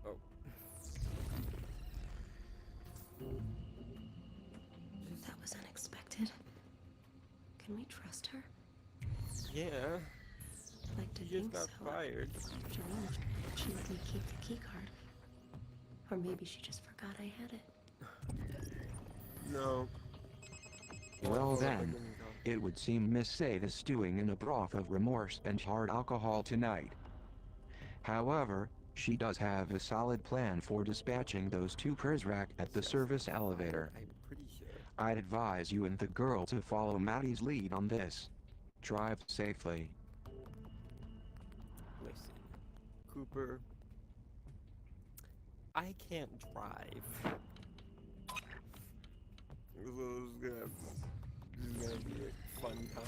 Speaker 1: Oh.
Speaker 17: That was unexpected. Can we trust her?
Speaker 1: Yeah.
Speaker 17: I'd like to
Speaker 1: You
Speaker 17: think
Speaker 1: just got
Speaker 17: so.
Speaker 1: fired.
Speaker 17: She won't. She let me keep the key card. Or maybe she just forgot I had it.
Speaker 1: No.
Speaker 3: Well then, it would seem Miss Sade is stewing in a broth of remorse and hard alcohol tonight. However, she does have a solid plan for dispatching those 2 Prizrak at the service elevator.
Speaker 1: I'm pretty sure.
Speaker 3: I'd advise you and the girl to follow Maddie's lead on this. Drive safely.
Speaker 1: Listen, Cooper, I can't drive. This is gonna be a fun time.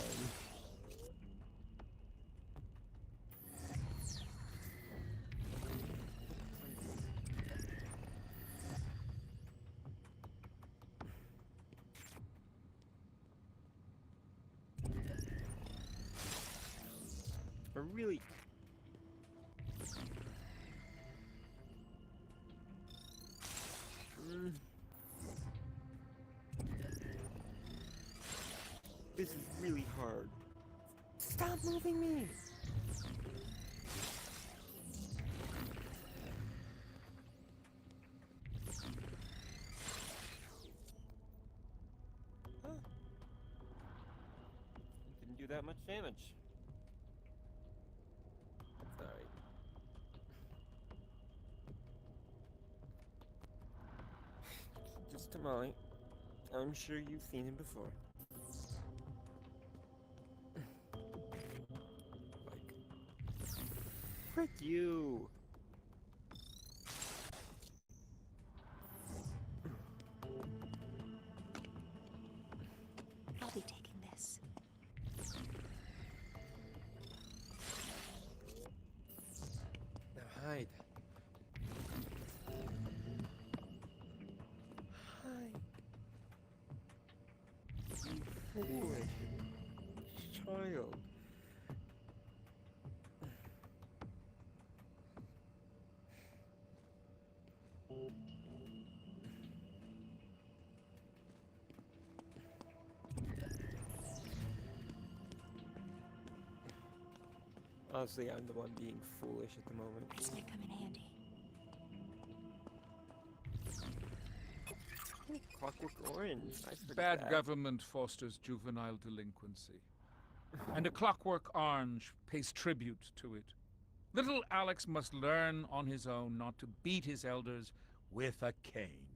Speaker 1: But really... This is really hard. Stop moving me! Huh. Didn't do that much damage. Alright. Just Tamale. I'm sure you've seen him before. Like... Frick you!
Speaker 17: I'll be taking this.
Speaker 1: Now hide. Honestly, I'm the one being foolish at the moment.
Speaker 17: This might come in handy.
Speaker 1: Clockwork Orange. I forgot
Speaker 15: Bad
Speaker 1: that.
Speaker 15: government fosters juvenile delinquency. And a Clockwork Orange pays tribute to it. Little Alex must learn on his own not to beat his elders with a cane.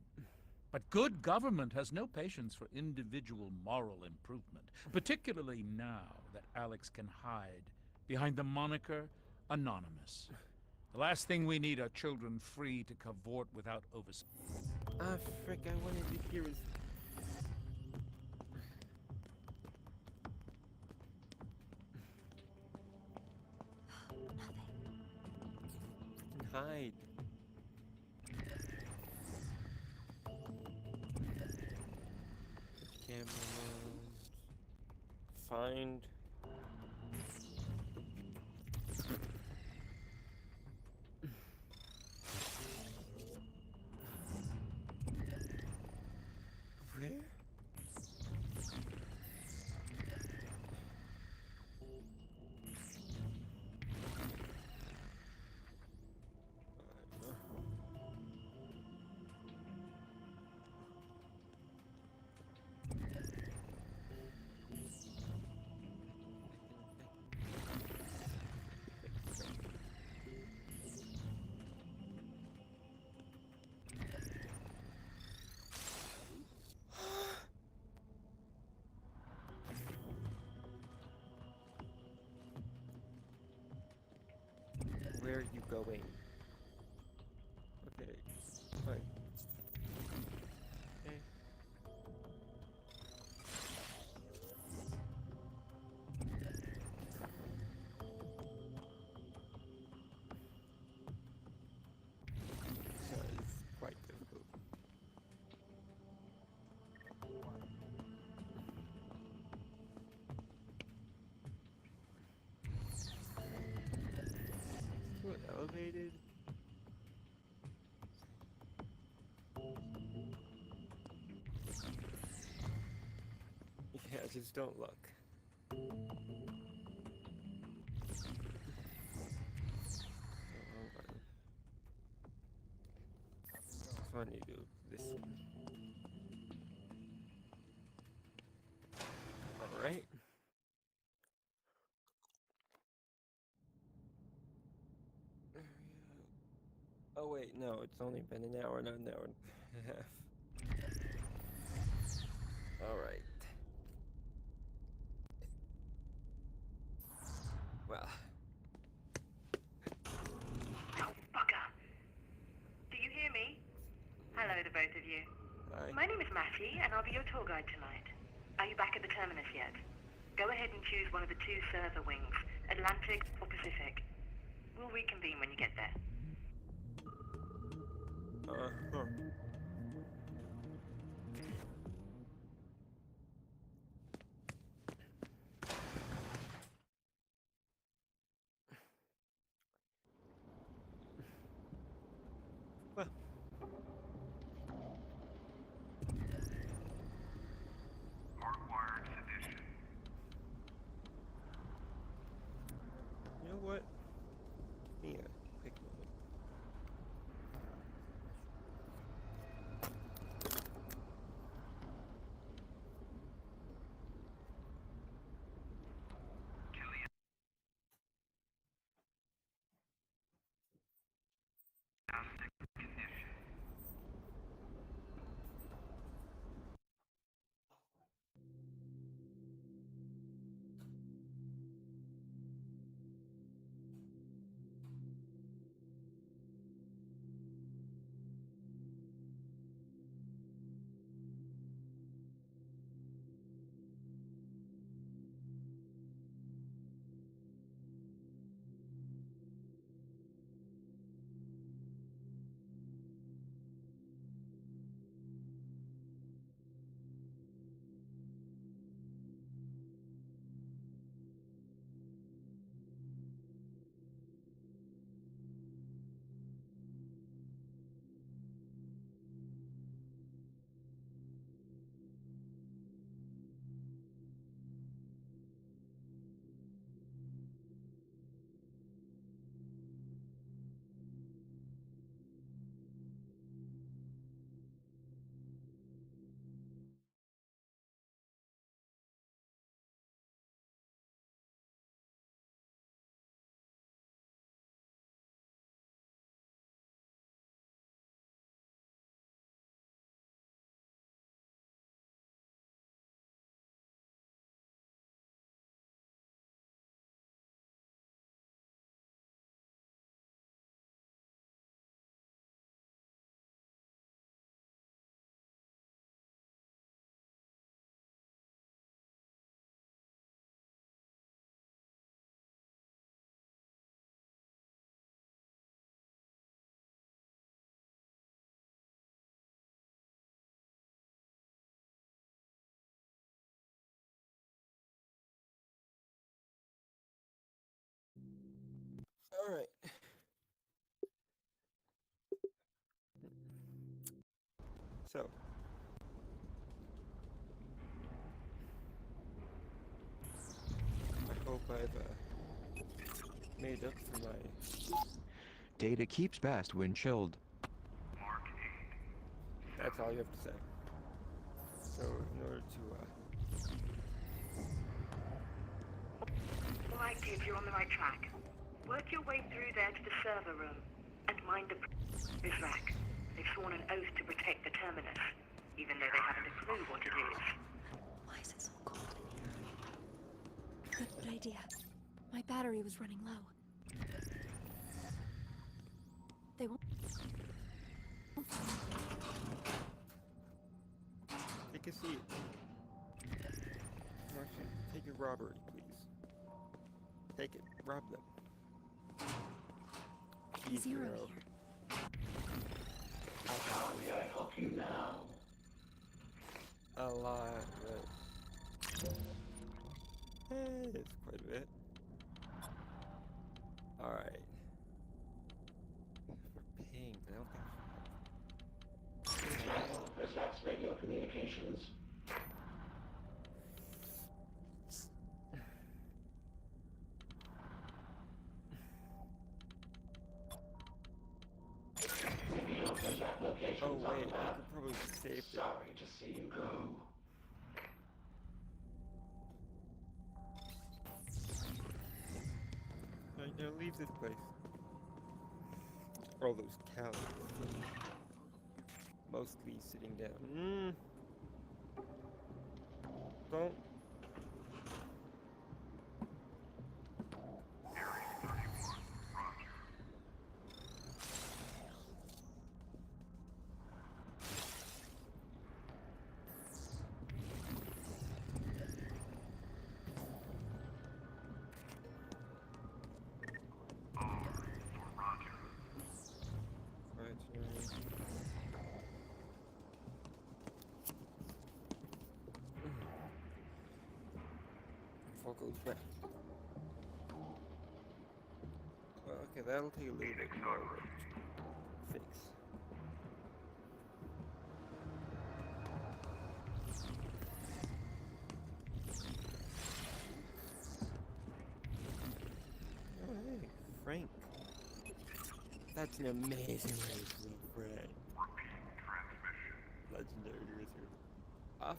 Speaker 15: But good government has no patience for individual moral improvement, particularly now that Alex can hide behind the moniker Anonymous. The last thing we need are children free to cavort without oversight.
Speaker 1: Ah, frick, I wanted to hear his... Hide. Camera mode. Find. Where? Where are you going? Okay, fine. Okay. So it's quite difficult. What, elevated? Yeah, just don't look. So I need to do this one. Alright. Oh wait, no, it's only been an hour, not an hour and a half. Alright. Well.
Speaker 11: Bugger. Do you hear me? Hello to both of you.
Speaker 1: Hi.
Speaker 11: My name is Matty, and I'll be your tour guide tonight. Are you back at the terminus yet? Go ahead and choose one of the two server wings, Atlantic or Pacific. We'll reconvene when you get there.
Speaker 1: Uh-huh. Well.
Speaker 18: Hardwired sedition.
Speaker 1: You know what? Yeah, quick moment. So. I hope I've made up for my...
Speaker 3: Data keeps best when chilled.
Speaker 1: That's all you have to say. So, in order to,
Speaker 11: Alright, kid, you're on the right track. Work your way through there to the server room, and mind the prisoner's rack. They've sworn an oath to protect the terminus, even though they haven't a clue what it is.
Speaker 17: Why is it so cold in here? Good idea. My battery was running low. They won't...
Speaker 1: Take a seat. Actually, take a robbery, please. Take it. Rob them.
Speaker 17: Zero here.
Speaker 9: How may I help you now?
Speaker 1: A lot, but... it's quite a bit. Alright. We're paying, but I don't think...
Speaker 9: Is that radio communications? Maybe open that location.
Speaker 1: Oh wait, I could probably save it.
Speaker 9: Sorry to see you go.
Speaker 1: No, leave this place. All those cows. Mostly sitting down. Don't. Goes back. Well, okay, that'll take a little bit more to fix. Oh, hey, Frank. That's an amazing way to meet Frank. Legendary wizard. Off.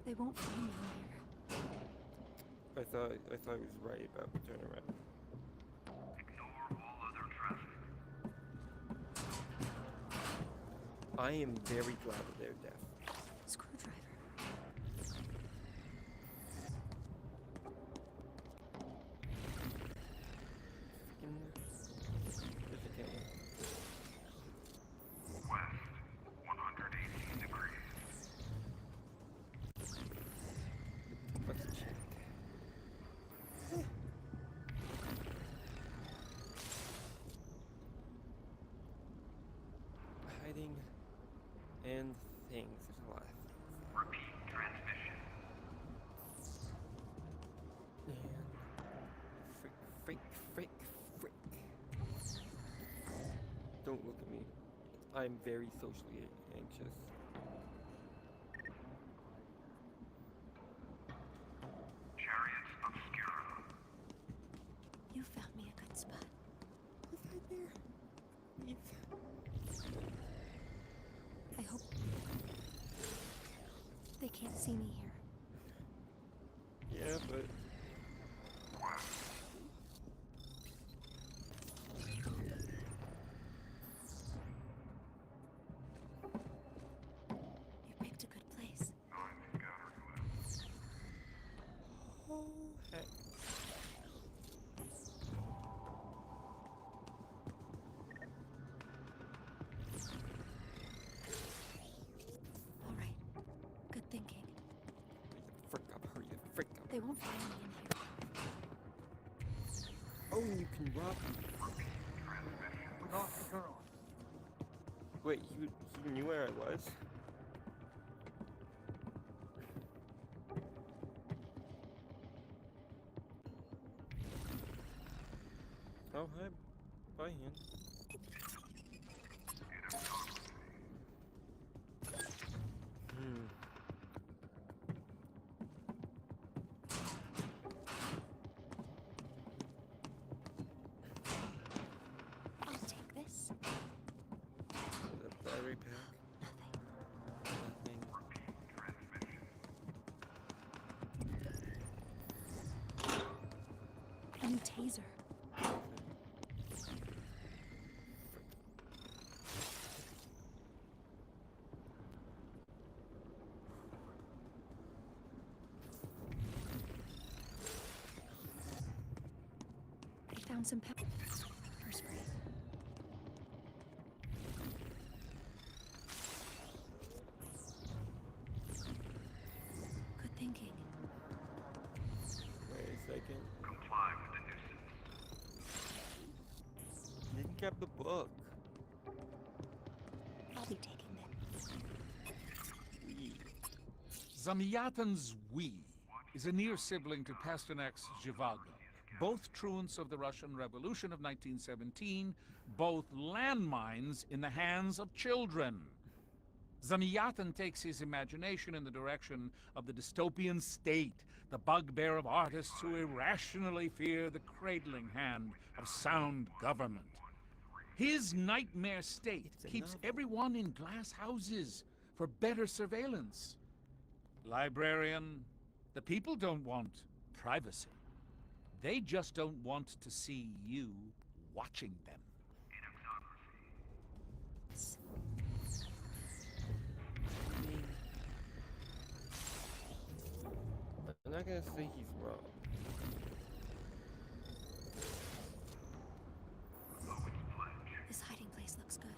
Speaker 17: They won't find me in here.
Speaker 1: I thought he was right about the turnaround.
Speaker 18: Ignore all other traffic.
Speaker 1: I am very glad that they're deaf.
Speaker 17: Screwdriver.
Speaker 18: West, 118 degrees.
Speaker 1: Let's check. Hiding and things. There's a lot of things.
Speaker 18: Repeat transmission.
Speaker 1: And frick. Don't look at me. I'm very socially anxious.
Speaker 18: Chariots obscura.
Speaker 17: You found me a good spot.
Speaker 1: What's right there? Please.
Speaker 17: I hope they can't see me here.
Speaker 1: Yeah, but...
Speaker 17: You picked a good place.
Speaker 1: Oh, heck.
Speaker 17: All right. Good thinking.
Speaker 1: Hurry up.
Speaker 17: They won't find me in here.
Speaker 1: Oh, you can rob me.
Speaker 13: Not the girl.
Speaker 1: Wait, he knew where I was? Oh, hi. Bye, hand.
Speaker 17: I'll take this.
Speaker 1: The battery pack. Nothing.
Speaker 17: A new taser. I found some pepper spray. Good thinking.
Speaker 1: Wait a second.
Speaker 18: Comply with the nuisance.
Speaker 1: You can grab the book.
Speaker 17: I'll be taking them.
Speaker 15: Zamyatin's Zwi is a near sibling to Pasternak's Zhivago, both truants of the Russian Revolution of 1917, both landmines in the hands of children. Zamyatin takes his imagination in the direction of the dystopian state, the bugbear of artists who irrationally fear the cradling hand of sound government. His nightmare state keeps everyone in glass houses for better surveillance. Librarian, the people don't want privacy. They just don't want to see you watching them.
Speaker 1: I'm not gonna say he's wrong.
Speaker 17: This hiding place looks good.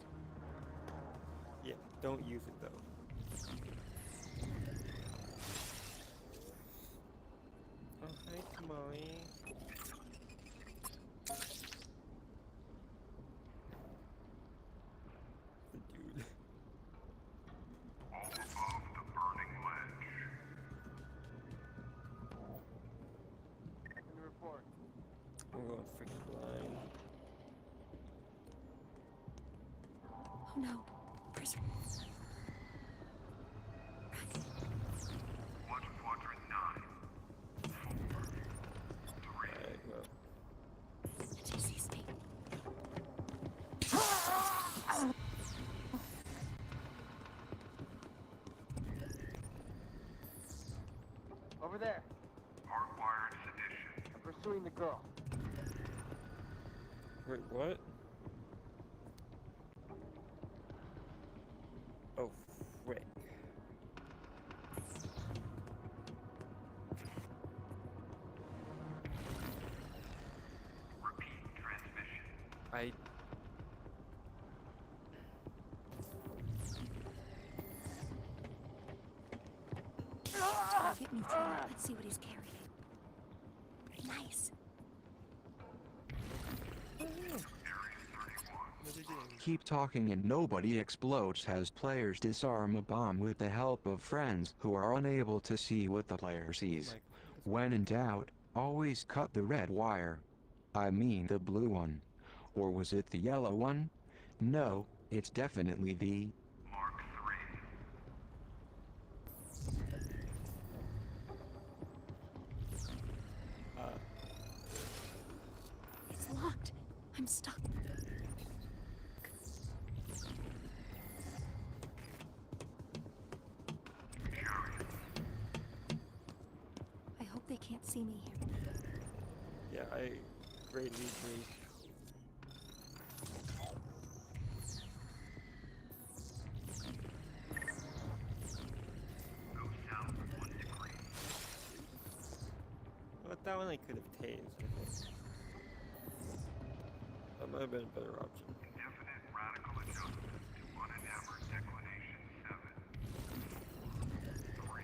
Speaker 1: Yeah, don't use it though. Oh, hi, Tamari. The dude.
Speaker 18: All above the burning ledge.
Speaker 1: In the report. I'm going freaking blind.
Speaker 17: Oh no. Prison.
Speaker 18: Watch quadrant 9. 4. 3.
Speaker 1: Alright, well.
Speaker 17: She sees me.
Speaker 7: Over there.
Speaker 18: Hardwired sedition.
Speaker 7: I'm pursuing the girl.
Speaker 1: Wait, what? Oh, frick.
Speaker 18: Repeat transmission.
Speaker 1: I...
Speaker 17: Get neutral. Let's see what he's carrying. Nice.
Speaker 3: Keep talking and nobody explodes as players disarm a bomb with the help of friends who are unable to see what the player sees. When in doubt, always cut the red wire. I mean the blue one. Or was it the yellow one? No, it's definitely the...
Speaker 18: Mark 3.
Speaker 17: It's locked. I'm stuck. I hope they can't see me here.
Speaker 1: Yeah, I greatly agree.
Speaker 18: Go south 1 degree.
Speaker 1: Well, that one I could have tased, I think. That might have been a better option.
Speaker 18: Indefinite radical adjustment to unenamored declination 7. 3.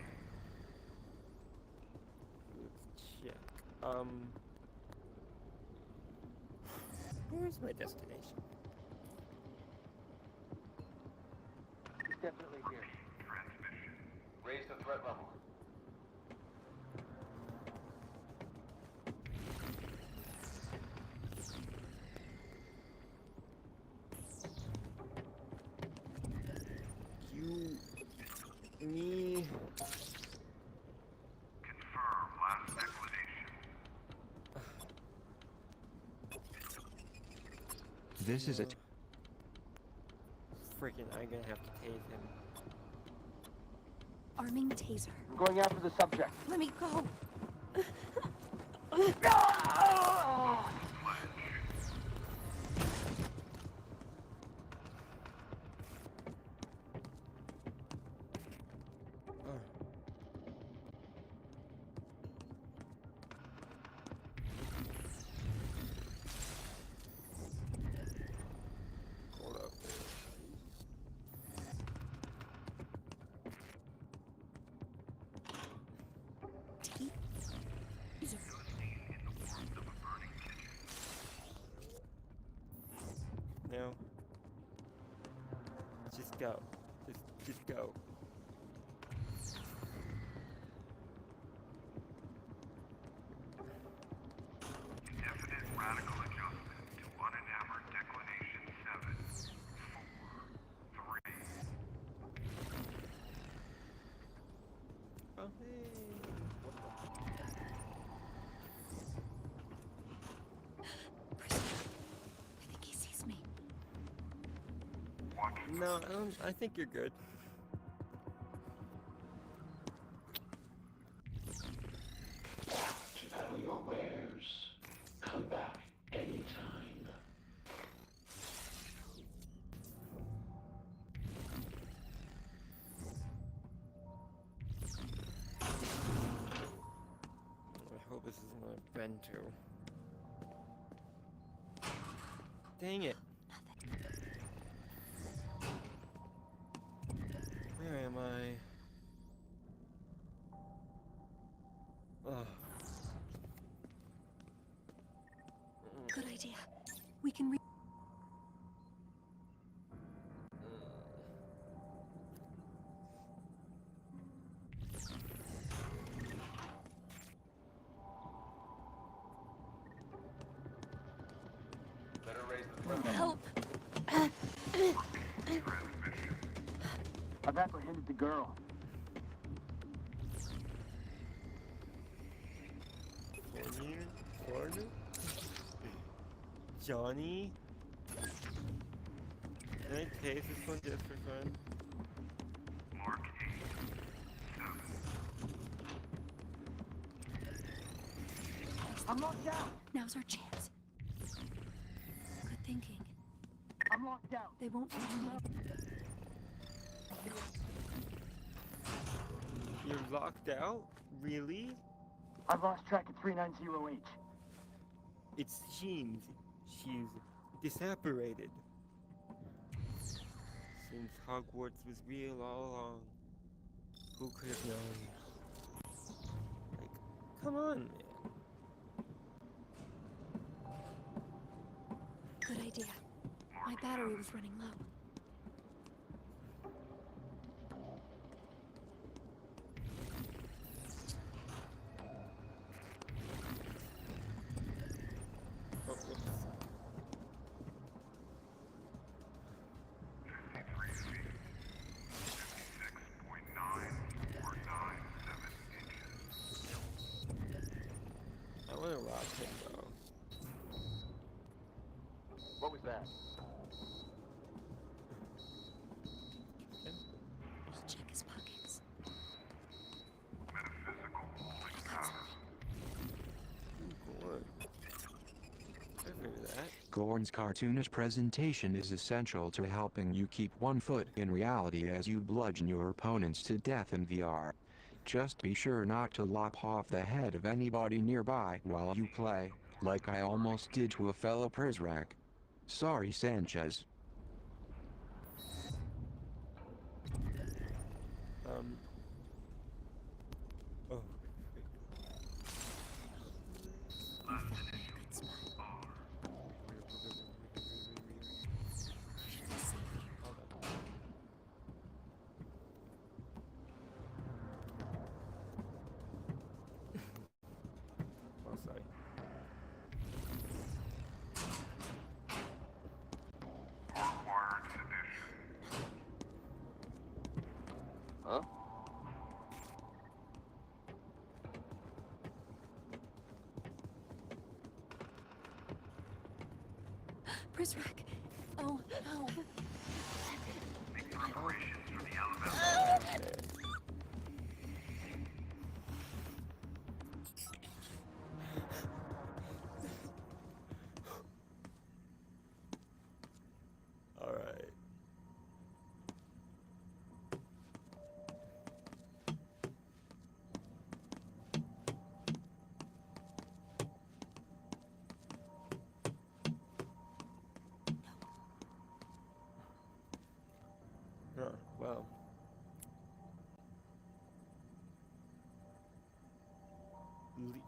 Speaker 1: Let's check. Where's my destination?
Speaker 7: He's definitely here.
Speaker 18: Transmission.
Speaker 7: Raise the threat level.
Speaker 3: This is it.
Speaker 1: Freaking, I'm gonna have to tase him.
Speaker 17: Arming the taser.
Speaker 7: I'm going after the subject.
Speaker 17: Let me go.
Speaker 1: Hold up. No. Just go. Just go.
Speaker 18: Definite radical adjustment to unenamored declination 7, 4, 3.
Speaker 1: Oh, hey.
Speaker 17: I think he sees me.
Speaker 1: No, I think you're good.
Speaker 9: To value your wares. Come back anytime.
Speaker 1: I hope this isn't a bento. Dang it. Where am I? Ugh.
Speaker 17: Good idea. We can
Speaker 7: Better raise the threat level.
Speaker 17: help.
Speaker 7: I've apprehended the girl.
Speaker 1: Corner? Johnny? Can I taste this one just for fun?
Speaker 18: Mark 8, 7.
Speaker 7: I'm locked out.
Speaker 17: Now's our chance. Good thinking.
Speaker 7: I'm locked out.
Speaker 17: They won't find me.
Speaker 1: You're locked out? Really?
Speaker 7: I've lost track of 390H.
Speaker 1: It's Jeans. She's disapparated. Seems Hogwarts was real all along. Who could have known? Like, come on, man.
Speaker 17: Good idea. My battery was running low.
Speaker 1: Oh, whoops.
Speaker 18: 53 feet. 56.9497 inches.
Speaker 1: I want to rob him, though.
Speaker 7: What was that?
Speaker 17: I'll check his pockets.
Speaker 18: Metaphysical holding power.
Speaker 1: Gorn. I remember that.
Speaker 3: Gorn's cartoonish presentation is essential to helping you keep one foot in reality as you bludgeon your opponents to death in VR. Just be sure not to lop off the head of anybody nearby while you play, like I almost did to a fellow Prizrak. Sorry, Sanchez.
Speaker 1: Oh. Oh, sorry.
Speaker 17: Prisrack. Oh, no.
Speaker 18: Make preparations for the elevator.
Speaker 1: Alright. Huh, well.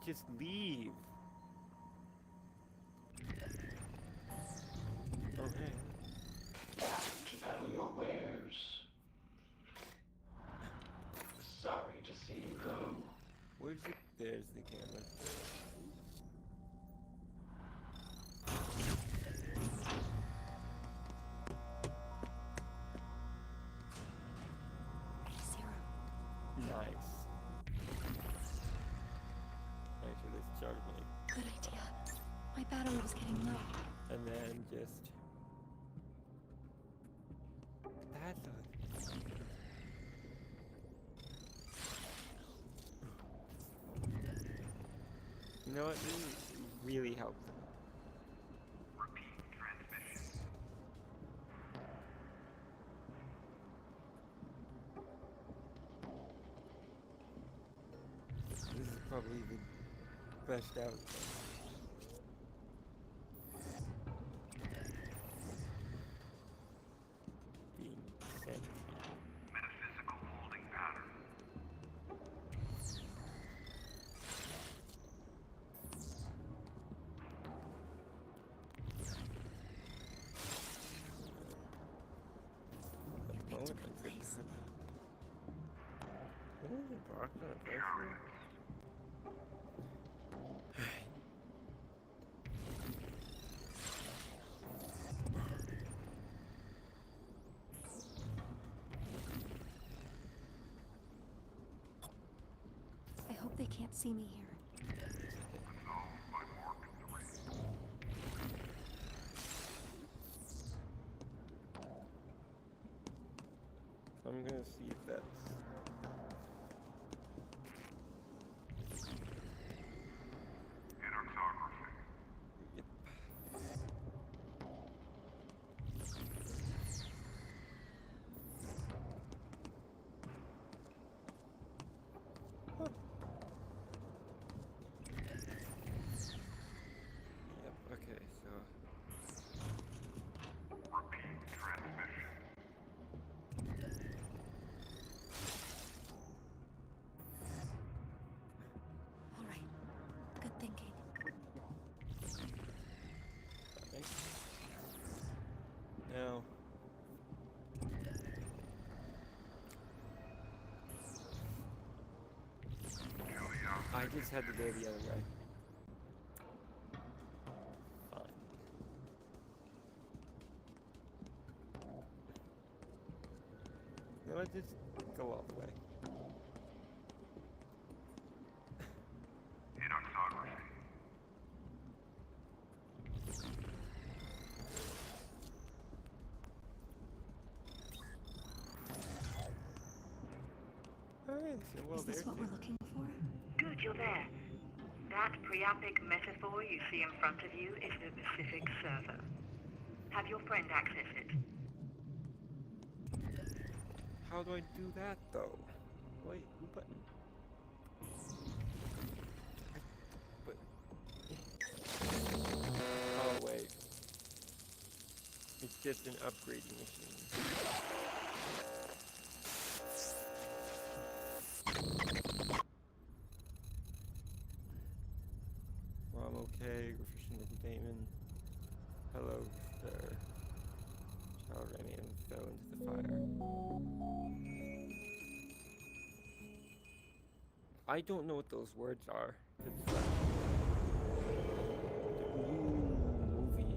Speaker 1: Just leave. Okay.
Speaker 9: Sell your wares. Sorry to see you go.
Speaker 1: Where's the... There's the camera. Nice. Actually, let's charge me.
Speaker 17: Good idea. My battery was getting low.
Speaker 1: And then just... That's a... You know what? This really helps.
Speaker 18: Repeat transmission.
Speaker 1: This is probably the best outcome. Being sent.
Speaker 18: Metaphysical holding pattern.
Speaker 1: What is it parked on a place?
Speaker 17: I hope they can't see me here.
Speaker 18: Resolved by Mark 3.
Speaker 1: I'm gonna see if that's...
Speaker 18: Inarctography.
Speaker 1: Yep. Huh. Yep, okay, so...
Speaker 18: Repeat transmission.
Speaker 17: All right. Good thinking.
Speaker 1: Okay. Now... I just had to go the other way. Fine. No, let's just go all the way.
Speaker 18: Inarctography.
Speaker 1: Alright, so well,
Speaker 17: Is this
Speaker 1: there's
Speaker 17: what
Speaker 1: the...
Speaker 17: we're looking for?
Speaker 14: Good, you're there. That priapic metaphor you see in front of you is the Pacific server. Have your friend access it.
Speaker 1: How do I do that, though? Wait, but... But... Oh, wait. It's just an upgrading machine. Well, I'm okay. Refreshing entertainment. Hello, sir. Child ran in and fell into the fire. I don't know what those words are. It's like the new movie.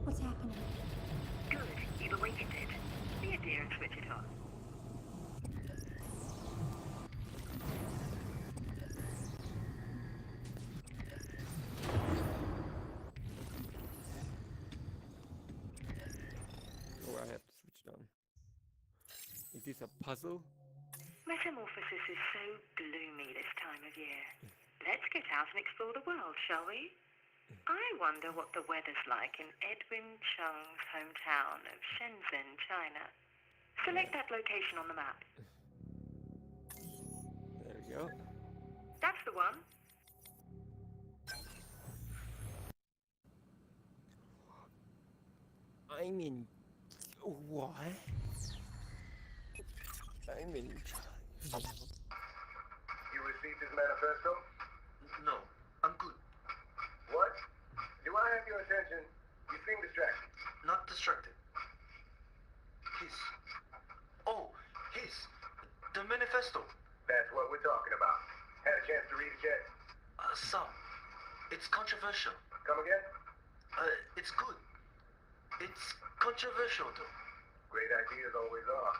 Speaker 17: What's happening?
Speaker 14: Good, you've awakened it. Be a dear and switch it on.
Speaker 1: this a puzzle?
Speaker 11: Metamorphosis is so gloomy this time of year. Let's get out and explore the world, shall we? I wonder what the weather's like in Edwin Chung's hometown of Shenzhen, China. Select that location on the map.
Speaker 1: There we go.
Speaker 11: That's the one.
Speaker 1: I'm in... What? I'm in...
Speaker 10: You received his manifesto?
Speaker 13: No, I'm good.
Speaker 10: What? Do I have your attention? You seem distracted.
Speaker 13: Not distracted. His. Oh, his. The manifesto.
Speaker 10: That's what we're talking about. Had a chance to read it yet?
Speaker 13: Some. It's controversial.
Speaker 10: Come again?
Speaker 13: It's good. It's controversial, though.
Speaker 10: Great ideas always are.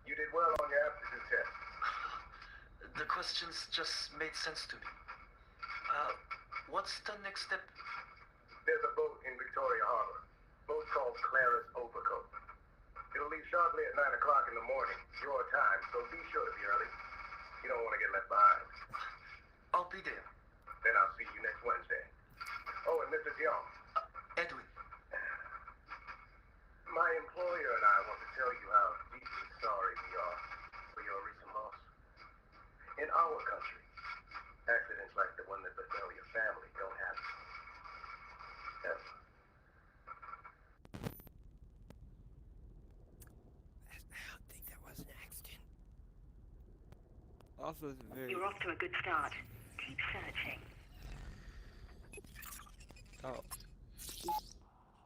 Speaker 10: You did well on your aptitude test.
Speaker 13: The questions just made sense to me. What's the next step?
Speaker 10: There's a boat in Victoria Harbor. Boat called Clara's Overcoat. It'll leave sharply at 9 o'clock in the morning, your time, so be sure to be early. You don't want to get left behind.
Speaker 13: I'll be there.
Speaker 10: Then I'll see you next Wednesday. Oh, and Mr. Dion.
Speaker 13: Edwin.
Speaker 10: My employer and I want to tell you how deeply sorry we are for your recent loss. In our country, accidents like the one that befell your family don't happen. Ever.
Speaker 1: I don't think that was an accident. Also, it's very...
Speaker 11: You're off to a good start. Keep searching.
Speaker 1: Oh.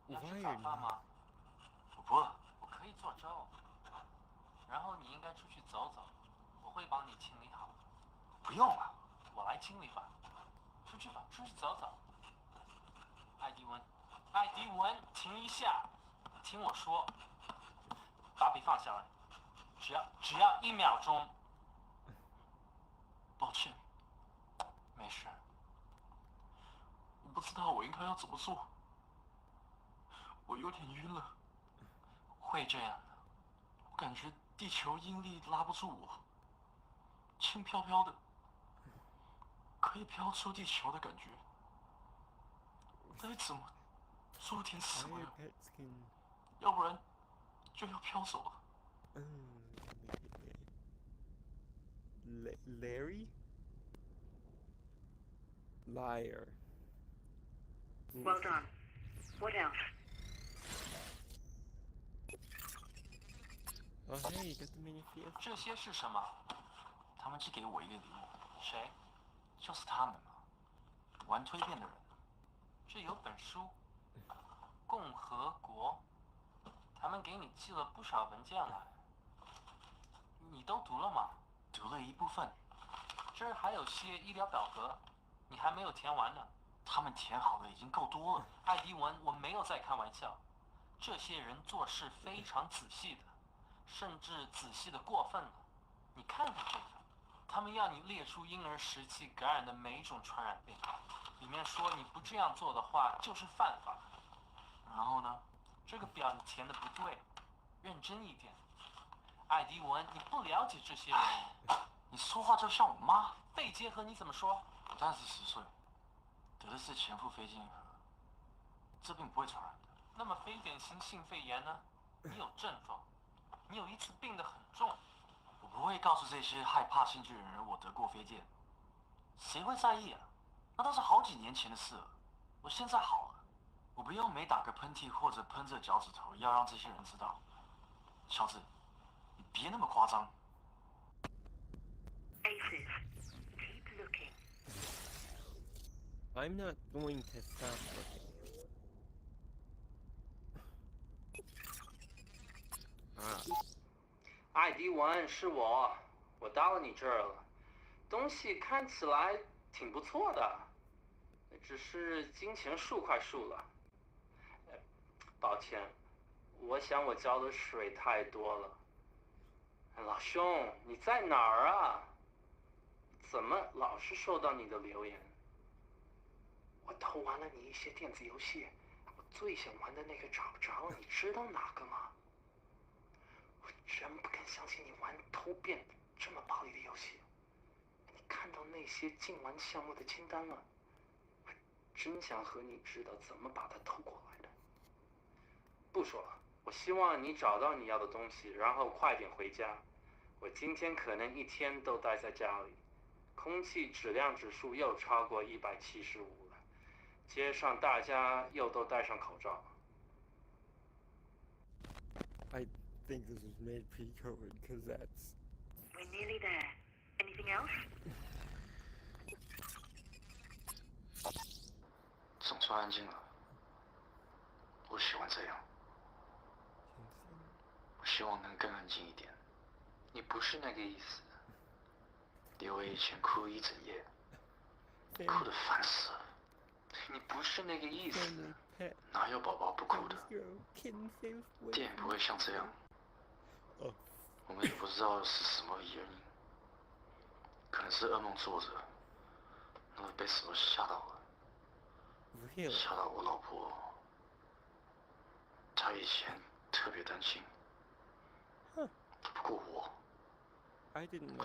Speaker 1: Why
Speaker 19: 要
Speaker 1: are
Speaker 19: 吃
Speaker 1: you
Speaker 19: 早饭
Speaker 1: not?
Speaker 19: 吗？不，我可以做粥。然后你应该出去走走，我会帮你清理好。不用了，我来清理吧。出去吧，出去走走。艾迪文，艾迪文，停一下，听我说，把笔放下来，只要1秒钟。抱歉，没事。我不知道我应该要怎么做，我有点晕了。会这样的，我感觉地球引力拉不住我，轻飘飘的，可以飘出地球的感觉。该怎么做点什么呀？要不然就要飘走了。
Speaker 1: Larry? Liar.
Speaker 11: Well done. What else?
Speaker 1: Oh, hey, you got the minifield.
Speaker 19: 这些是什么？他们寄给我一个礼物。谁？就是他们嘛，玩蜕变的人。这有本书，《共和国》，他们给你寄了不少文件来。你都读了吗？读了一部分。这儿还有些医疗表格，你还没有填完呢。他们填好的已经够多了。艾迪文，我没有在开玩笑。这些人做事非常仔细的，甚至仔细的过分了。你看看这个，他们要你列出婴儿时期感染的每一种传染病，里面说你不这样做的话就是犯法。然后呢，这个表你填的不对，认真一点。艾迪文，你不了解这些人。你说话就像我妈。肺结核你怎么说？我当时10岁，得的是前腹非经核，这病不会传染的。那么非典型性肺炎呢？你有症状，你有一次病得很重。我不会告诉这些害怕新巨人我得过飞剑，谁会在意啊？那都是好几年前的事了。我现在好了，我不用每打个喷嚏或者喷着脚趾头，要让这些人知道。乔治，你别那么夸张。
Speaker 11: Aces, keep looking.
Speaker 1: I'm not going to stop looking.
Speaker 19: 艾迪文，是我到了你这儿了，东西看起来挺不错的，只是金钱数快数了。抱歉，我想我浇的水太多了。老兄，你在哪儿啊？怎么老是收到你的留言？我偷玩了你一些电子游戏，我最想玩的那个找不着，你知道哪个吗？我真不敢相信你玩偷变这么暴力的游戏。你看到那些禁玩项目的清单了？我真想和你知道怎么把它偷过来的。不说了，我希望你找到你要的东西，然后快点回家。我今天可能一天都待在家里，空气质量指数又超过175了，街上大家又都戴上口罩。
Speaker 1: I think this was made pre-COVID because that's.
Speaker 11: We're nearly there. Anything else?
Speaker 19: 总算安静了。我喜欢这样。我希望能更安静一点。你不是那个意思。刘伟以前哭一整夜，哭得烦死了。你不是那个意思。哪有宝宝不哭的？电影不会像这样。我们也不知道是什么原因，可能是噩梦做着，然后被什么吓到了，吓到我老婆。她以前特别担心，不过我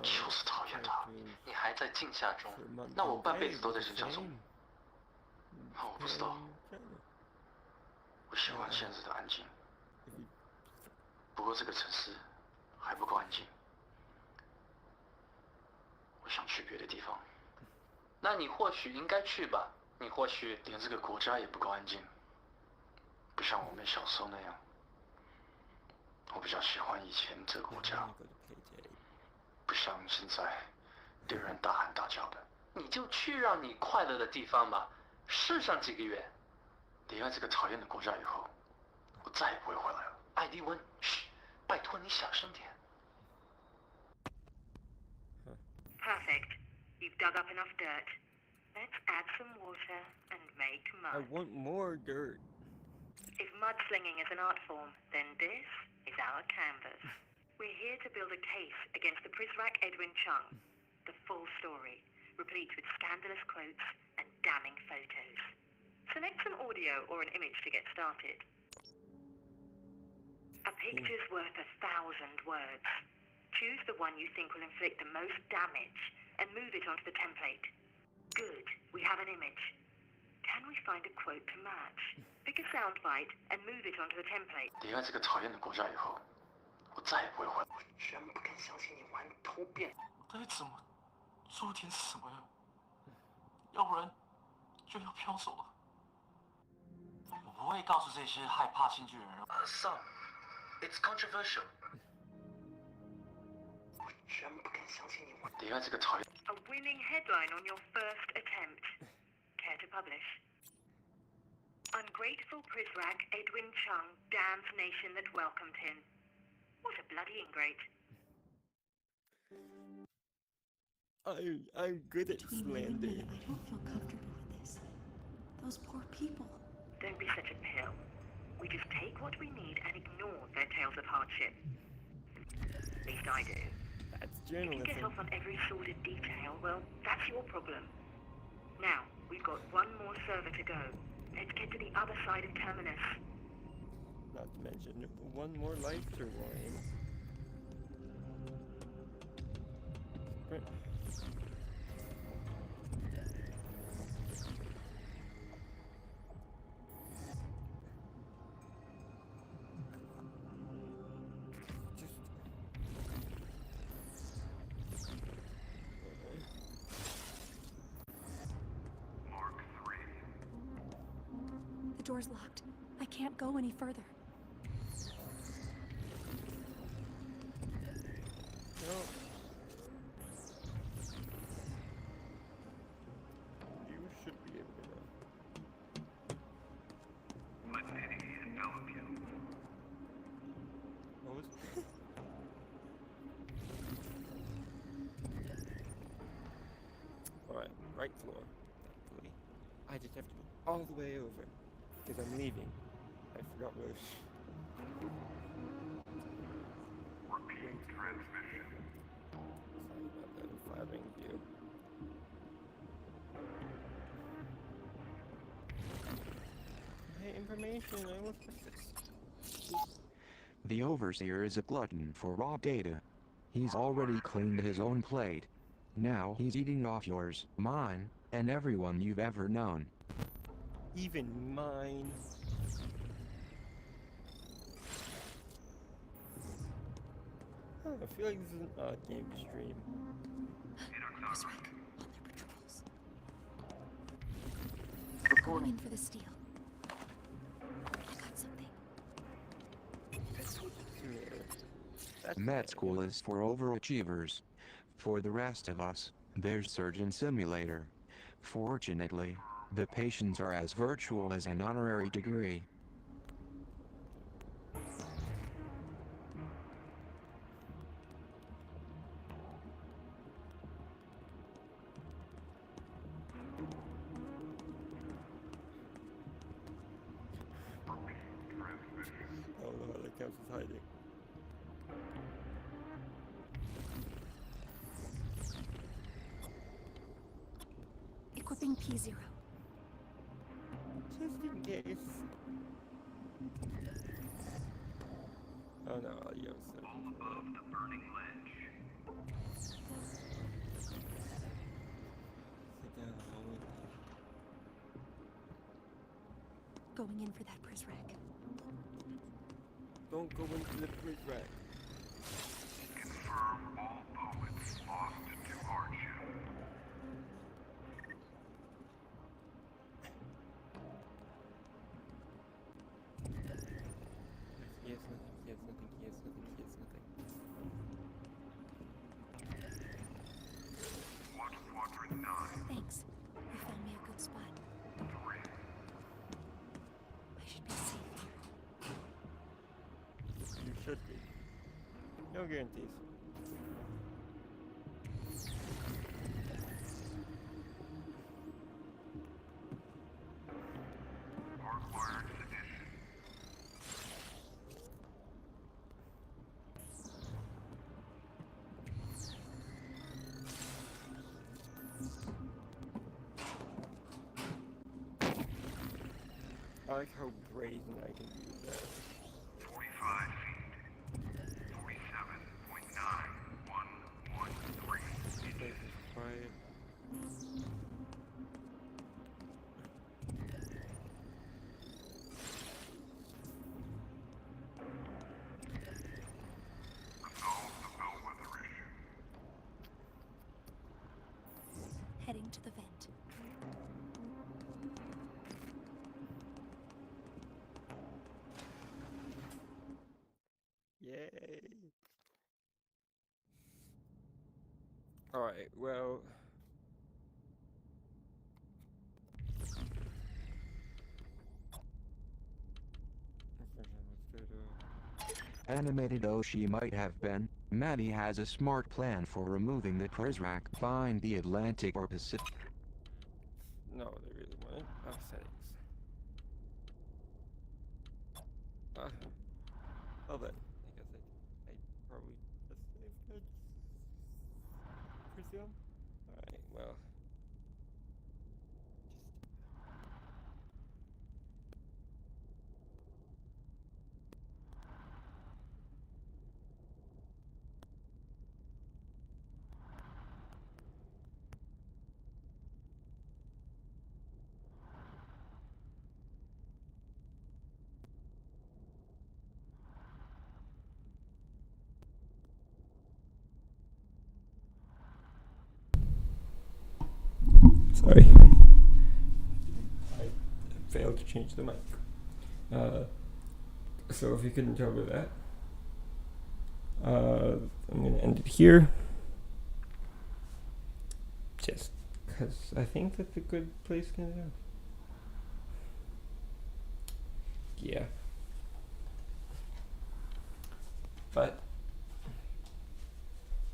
Speaker 19: 就是讨厌她。你还在惊吓中，那我半辈子都在惊吓中。我不知道，我喜欢现在的安静。不过这个城市还不够安静，我想去别的地方。那你或许应该去吧，你或许连这个国家也不够安静，不像我们小时候那样。我比较喜欢以前这个国家，不像现在对人大喊大叫的。你就去让你快乐的地方吧，试上几个月。离开这个讨厌的国家以后，我再也不会回来了。艾迪温，嘘，拜托你小声点。
Speaker 11: Perfect. You've dug up enough dirt. Let's add some water and make
Speaker 1: I
Speaker 11: mud.
Speaker 1: want more dirt.
Speaker 11: If mudslinging is an art form, then this is our canvas. We're here to build a case against the Prizrak Edwin Chung. The full story, replete with scandalous quotes and damning photos. Select some audio or an image to get started. A picture's worth 1,000 words. Choose the one you think will inflict the most damage and move it onto the template. Good, we have an image. Can we find a quote to match? Pick a soundbite and move it onto the template.
Speaker 19: 离开这个讨厌的国家以后，我再也不会回来。我真不敢相信你玩偷变。到底怎么做点什么呀？要不然就要飘走了。我不会告诉这些害怕新巨人的。Some, it's controversial. 我真不敢相信你玩。离开这个讨厌。
Speaker 11: A winning headline on your first attempt. Care to publish? Ungrateful Prizrak Edwin Chung damns nation that welcomed him. What a bloody ingrate.
Speaker 1: I'm good at slander.
Speaker 16: I don't feel comfortable with this. Those poor people.
Speaker 11: Don't be such a pill. We just take what we need and ignore their tales of hardship. At least I do.
Speaker 1: That's
Speaker 11: If you get
Speaker 1: journalism.
Speaker 11: off on every sordid detail, well, that's your problem. Now, we've got one more server to go. Let's get to the other side of Terminus.
Speaker 1: Not to mention one more life to rewind. Right.
Speaker 17: The door's locked. I can't go any further.
Speaker 1: No. You should be able to go.
Speaker 18: Let pity envelop you.
Speaker 1: What was Alright, right floor. Thankfully. I just have to go all the way over. Because I'm leaving. I forgot where.
Speaker 18: Repeat transmission.
Speaker 1: Sorry about that flattering view. Hey, information, I looked at this.
Speaker 3: The overseer is a glutton for raw data. He's already cleaned his own plate. Now he's eating off yours, mine, and everyone you've ever known.
Speaker 1: Even mine. Huh, I feel like this is an odd game to stream.
Speaker 17: Going in for the steal. I got something.
Speaker 3: Med school is for overachievers. For the rest of us, there's Surgeon Simulator. Fortunately, the patients are as virtual as an honorary degree.
Speaker 1: I don't know how that counts as hiding.
Speaker 17: Equipping P0.
Speaker 1: Just in case. Oh no, you have
Speaker 18: All above the burning ledge.
Speaker 1: sit down the hallway.
Speaker 17: Going in for that pris rack.
Speaker 1: Don't go into the quiz rack.
Speaker 18: Confirm all poets lost to hardship.
Speaker 1: Yes, nothing, yes, nothing, yes, nothing, yes, nothing.
Speaker 18: SWAT Quadrant 9.
Speaker 17: Thanks. You found me a good spot.
Speaker 18: 3.
Speaker 17: I should be safe here.
Speaker 1: You should be. No guarantees.
Speaker 18: Hardwired sedition.
Speaker 1: I like how brazen I can do that.
Speaker 18: 45 feet. 47.9113.
Speaker 1: This is quiet.
Speaker 18: Resolve the bellwether issue.
Speaker 17: Heading to the vent.
Speaker 1: Yay. Alright, well.
Speaker 3: Animated though she might have been, Maddie has a smart plan for removing the pris rack. Find the Atlantic or Pacific.
Speaker 1: No, they really want it. Oh, settings. Well then, I guess I probably just saved it. Presume? Alright, well. Sorry. I failed to change the mic. So if you couldn't tell by that, I'm going to end it here. Just because I think that's a good place to go. Yeah. But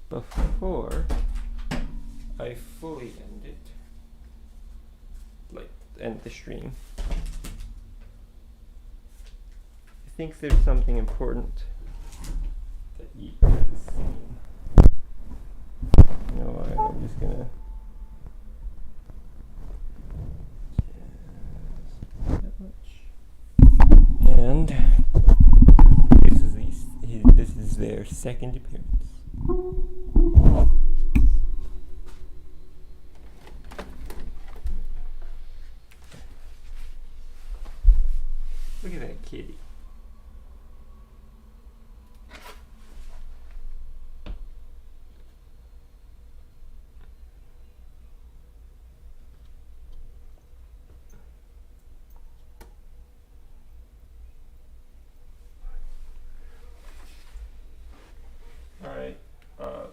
Speaker 1: before I fully end it, like end the stream, I think there's something important that you guys seen. You know what, I'm just gonna just that much. And this is the second appearance. Look at that kitty. Alright,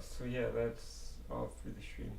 Speaker 1: so yeah, that's all for the stream.